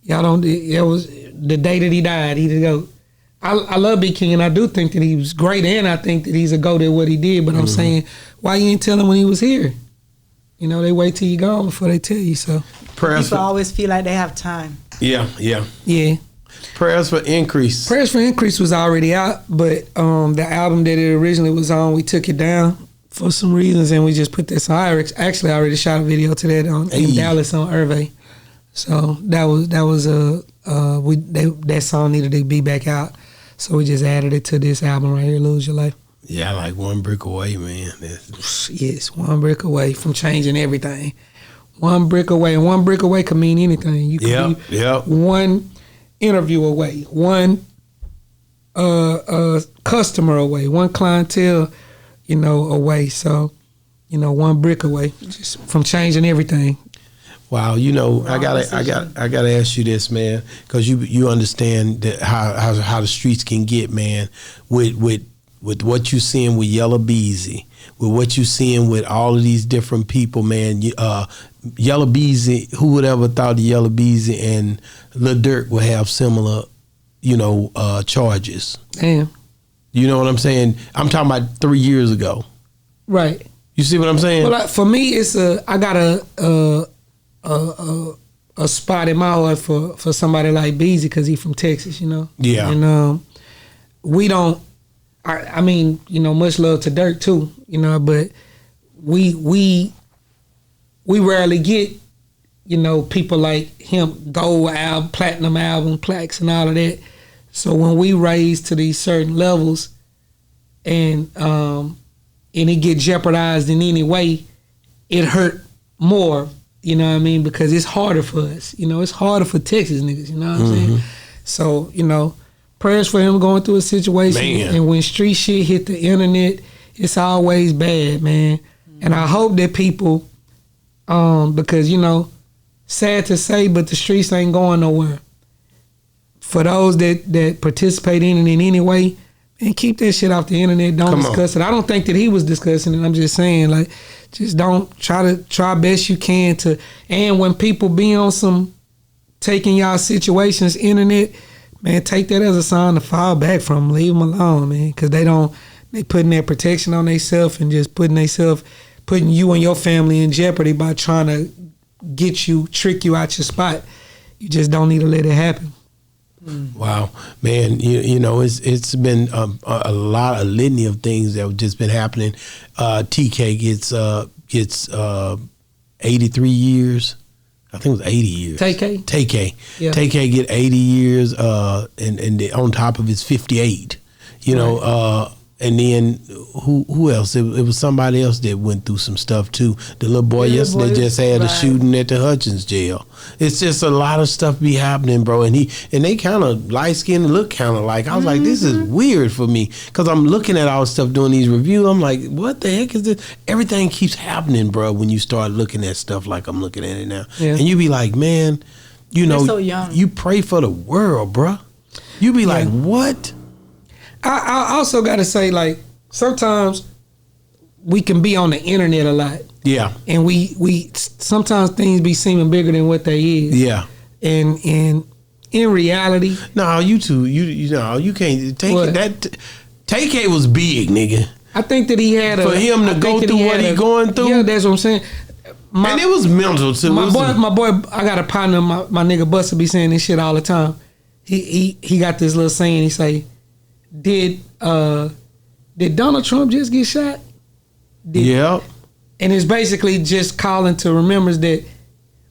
[SPEAKER 4] Y'all don't. It was the day that he died. He's the GOAT. I love Big King, and I do think that he was great, and I think that he's a GOAT at what he did, but I'm saying, why you ain't tell him when he was here? They wait till you gone before they tell you, so.
[SPEAKER 3] People always feel like they have time.
[SPEAKER 2] Yeah. Prayers for Increase.
[SPEAKER 4] Prayers for Increase was already out, but the album that it originally was on, we took it down for some reasons, and we just put this on. I actually already shot a video to that in Dallas on Hervé. So that was that song needed to be back out. So we just added it to this album right here, Lose Your Life.
[SPEAKER 2] Yeah, like one brick away, man.
[SPEAKER 4] Yes, one brick away from changing everything. One brick away, and one brick away could mean anything. You could be one interview away, one customer away, one clientele, away. So, one brick away just from changing everything.
[SPEAKER 2] Wow, I gotta ask you this, man, because you understand that how the streets can get, man, with what you seeing with Yella Beezy, with what you seeing with all of these different people, man. Yella Beezy, who would ever thought that Yella Beezy and Lil Durk would have similar, charges? Damn. You know what I'm saying? I'm talking about 3 years ago.
[SPEAKER 4] Right.
[SPEAKER 2] You see what I'm saying?
[SPEAKER 4] Well, for me, I got a spot in my heart for somebody like Beezy because he from Texas, Yeah. And we don't. I mean, much love to Durk too, but we rarely get, people like him, gold album, platinum album, plaques and all of that. So when we raise to these certain levels and it get jeopardized in any way, it hurt more, because it's harder for us. It's harder for Texas niggas, you know what I'm saying? So, prayers for him going through a situation. Man. And when street shit hit the internet, it's always bad, man. And I hope that people, because, sad to say, but the streets ain't going nowhere. For those that participate in it in any way, man, keep that shit off the internet. Don't discuss it. I don't think that he was discussing it. I'm just saying, just don't try best you can to. And when people be on some taking y'all situations, internet, man, take that as a sign to fall back from. Leave them alone, man, because they putting their protection on themselves and just putting you and your family in jeopardy by trying to trick you out your spot. You just don't need to let it happen.
[SPEAKER 2] Wow, man, you know it's been a lot of litany of things that have just been happening. TK gets 83 years. I think it was 80 years. Keke. Yeah. Keke get 80 years, and on top of his 58. You know, and then who else? It was somebody else that went through some stuff too. The little boy yesterday just had a shooting at the Hutchins jail. It's just a lot of stuff be happening, bro. And they kind of light skinned, look kind of like. I was like, this is weird for me because I'm looking at all this stuff doing these reviews. I'm like, what the heck is this? Everything keeps happening, bro. When you start looking at stuff like I'm looking at it now, and you be like, man, you know,
[SPEAKER 3] so young.
[SPEAKER 2] You pray for the world, bro. You be like, what?
[SPEAKER 4] I also got to say, like, sometimes we can be on the internet a lot.
[SPEAKER 2] Yeah.
[SPEAKER 4] And we sometimes things be seeming bigger than what they is.
[SPEAKER 2] Yeah.
[SPEAKER 4] And in reality.
[SPEAKER 2] No, you can't take it. That Keke was big, nigga.
[SPEAKER 4] I think that he had
[SPEAKER 2] for him to go through what he going through.
[SPEAKER 4] Yeah, that's what I'm saying.
[SPEAKER 2] And it was mental too.
[SPEAKER 4] My boy, I got a partner, my nigga Buster be saying this shit all the time. He got this little saying, he say, Did Donald Trump just get shot?
[SPEAKER 2] Yeah.
[SPEAKER 4] And it's basically just calling to remembrance that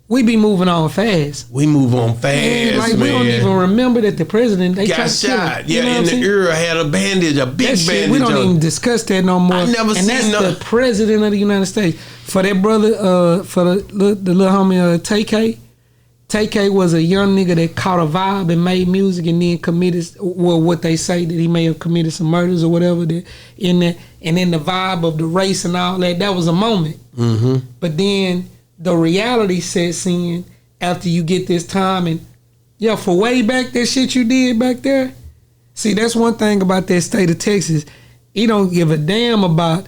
[SPEAKER 4] we be moving on fast.
[SPEAKER 2] We move on fast, man.
[SPEAKER 4] We don't even remember that the president
[SPEAKER 2] got shot. Yeah, and the ear had a bandage, a big bandage.
[SPEAKER 4] We don't even discuss that no more.
[SPEAKER 2] I never seen
[SPEAKER 4] that's the president of the United States. For that brother, for the little homie Keke. Keke was a young nigga that caught a vibe and made music and then committed, well, what they say that he may have committed some murders or whatever in there. And then the vibe of the race and all that was a moment. Mm-hmm. But then the reality sets in after you get this time and, for way back, that shit you did back there. See, that's one thing about that state of Texas. He don't give a damn about,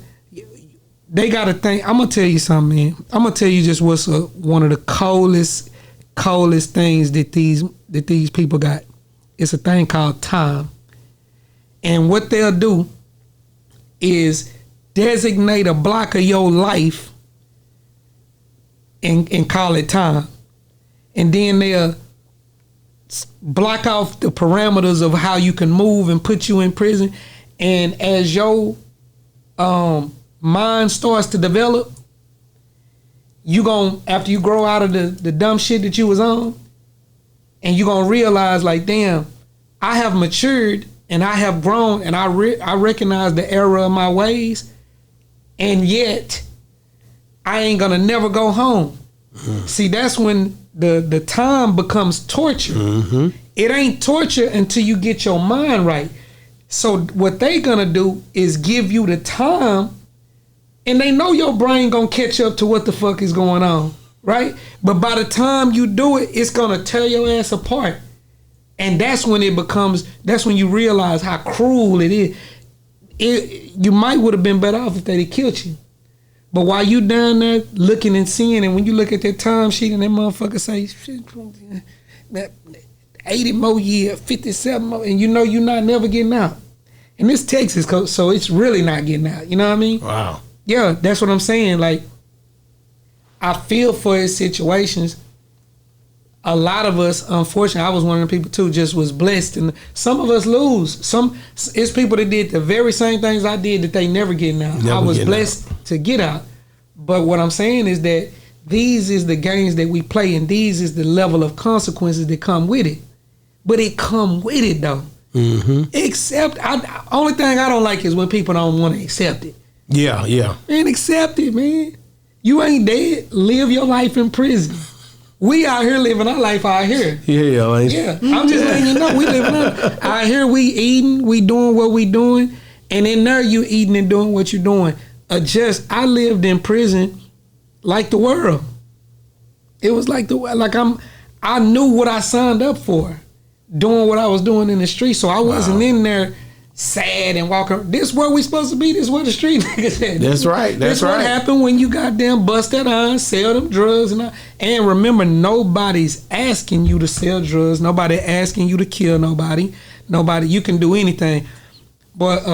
[SPEAKER 4] they got to think, I'm going to tell you something, man. I'm going to tell you just what's one of the coldest things that these people got. It's a thing called time. And what they'll do is designate a block of your life and call it time. And then they'll block off the parameters of how you can move and put you in prison. And as your mind starts to develop, you gon' after you grow out of the dumb shit that you was on, and you gonna realize like, damn, I have matured and I have grown and I recognize the error of my ways, and yet I ain't gonna never go home. Mm-hmm. See, that's when the time becomes torture. Mm-hmm. It ain't torture until you get your mind right. So what they gonna do is give you the time. And they know your brain gonna catch up to what the fuck is going on, right? But by the time you do it, it's gonna tear your ass apart. And that's when you realize how cruel it is. You might would have been better off if they'd killed you. But while you down there looking and seeing, and when you look at that time sheet and that motherfucker say, shit, 80 more years, 57 more, and you know you're not never getting out. And this Texas, so it's really not getting out. You know what I mean?
[SPEAKER 2] Wow.
[SPEAKER 4] Yeah, that's what I'm saying. Like, I feel for his situations. A lot of us, unfortunately, I was one of the people too, just was blessed. And some of us lose. It's people that did the very same things I did that they never getting out. I was blessed to get out. But what I'm saying is that these is the games that we play, and these is the level of consequences that come with it. But it come with it though. Mm-hmm. Except, only thing I don't like is when people don't want to accept it.
[SPEAKER 2] Yeah.
[SPEAKER 4] Man, accept it, man. You ain't dead. Live your life in prison. We out here living our life out here.
[SPEAKER 2] Yeah.
[SPEAKER 4] I'm just letting you know, we living out here. We eating, we doing what we doing, and in there you eating and doing what you doing. I lived in prison like the world. It was like I knew what I signed up for, doing what I was doing in the street. So I wasn't in there sad and walking. This where we supposed to be. This where the street niggas at.
[SPEAKER 2] That's right.
[SPEAKER 4] That's what happened when you goddamn bust that iron, sell them drugs, and remember, nobody's asking you to sell drugs. Nobody asking you to kill nobody. You can do anything. But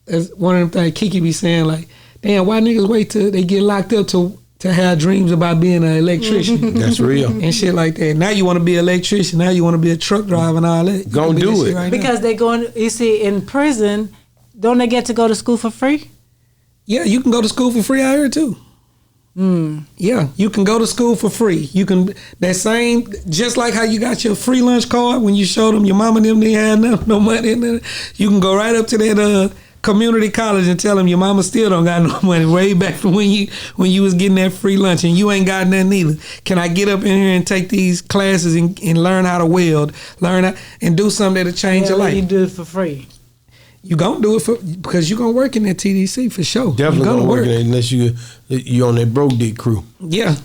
[SPEAKER 4] as one of them things Keke be saying, like, damn, why niggas wait till they get locked up to to have dreams about being an electrician.
[SPEAKER 2] That's real.
[SPEAKER 4] And shit like that. Now you want to be an electrician. Now you want to be a truck driver and all that.
[SPEAKER 2] Gonna do it.
[SPEAKER 4] Right
[SPEAKER 3] because they going. You see, in prison, don't they get to go to school for free?
[SPEAKER 4] Yeah, you can go to school for free out here too. Yeah, you can go to school for free. You can that same just like how you got your free lunch card when you showed them your mama and them didn't have no money in there. You can go right up to that community college and tell them your mama still don't got no money way back from when you was getting that free lunch and you ain't got nothing either. Can I get up in here and take these classes and learn how to weld, and do something that'll change your life?
[SPEAKER 3] You do it for free.
[SPEAKER 4] You gonna do it because you gonna work in that TDC for sure.
[SPEAKER 2] Definitely gonna work in it unless you on that broke dick crew.
[SPEAKER 4] Yeah.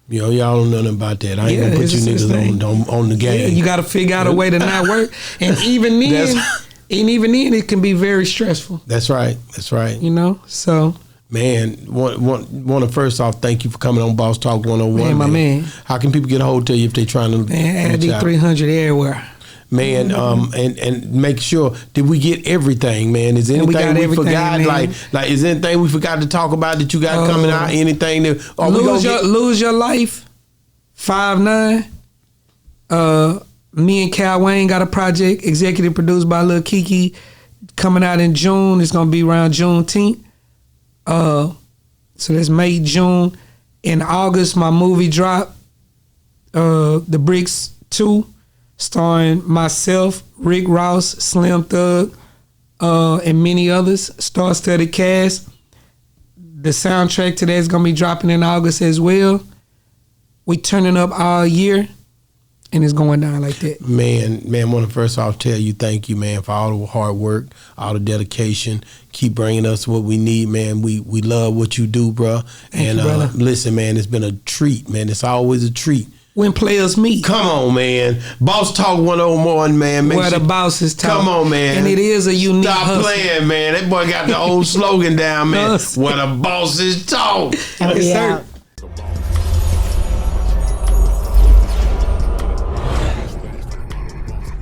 [SPEAKER 2] You know, y'all don't know nothing about that. I ain't gonna put you niggas on the game.
[SPEAKER 4] Yeah, you gotta figure out a way to not work. And even then, it can be very stressful.
[SPEAKER 2] That's right.
[SPEAKER 4] You know, so.
[SPEAKER 2] Man, want to first off thank you for coming on Boss Talk 101.
[SPEAKER 4] Man, my man.
[SPEAKER 2] How can people get a hold of you if they trying to?
[SPEAKER 4] Man, add the 300 everywhere.
[SPEAKER 2] Man, and make sure, did we get everything, man? Is anything we forgot? Man. Like is anything we forgot to talk about that you got coming out? Anything that
[SPEAKER 4] lose your life? 5'9". Me and Cal Wayne got a project executive produced by Lil Keke coming out in June. It's gonna be around Juneteenth. So that's May, June. In August, my movie dropped. The Bricks 2. Starring myself, Rick Ross, Slim Thug, and many others. Star-studded cast. The soundtrack to that is going to be dropping in August as well. We turning up all year, and it's going down like that. Man,
[SPEAKER 2] I want to first off tell you thank you, man, for all the hard work, all the dedication. Keep bringing us what we need, man. We love what you do, bro.
[SPEAKER 4] Thank you, brother.
[SPEAKER 2] Listen, man, it's been a treat, man. It's always a treat.
[SPEAKER 4] When players meet.
[SPEAKER 2] Come on, man. Boss Talk 101, man.
[SPEAKER 4] Where the bosses talk.
[SPEAKER 2] Come on, man.
[SPEAKER 4] And it is a unique
[SPEAKER 2] Stop
[SPEAKER 4] hustle.
[SPEAKER 2] playing, man. That boy got the old slogan down, man. Where the bosses talk.
[SPEAKER 3] And we out.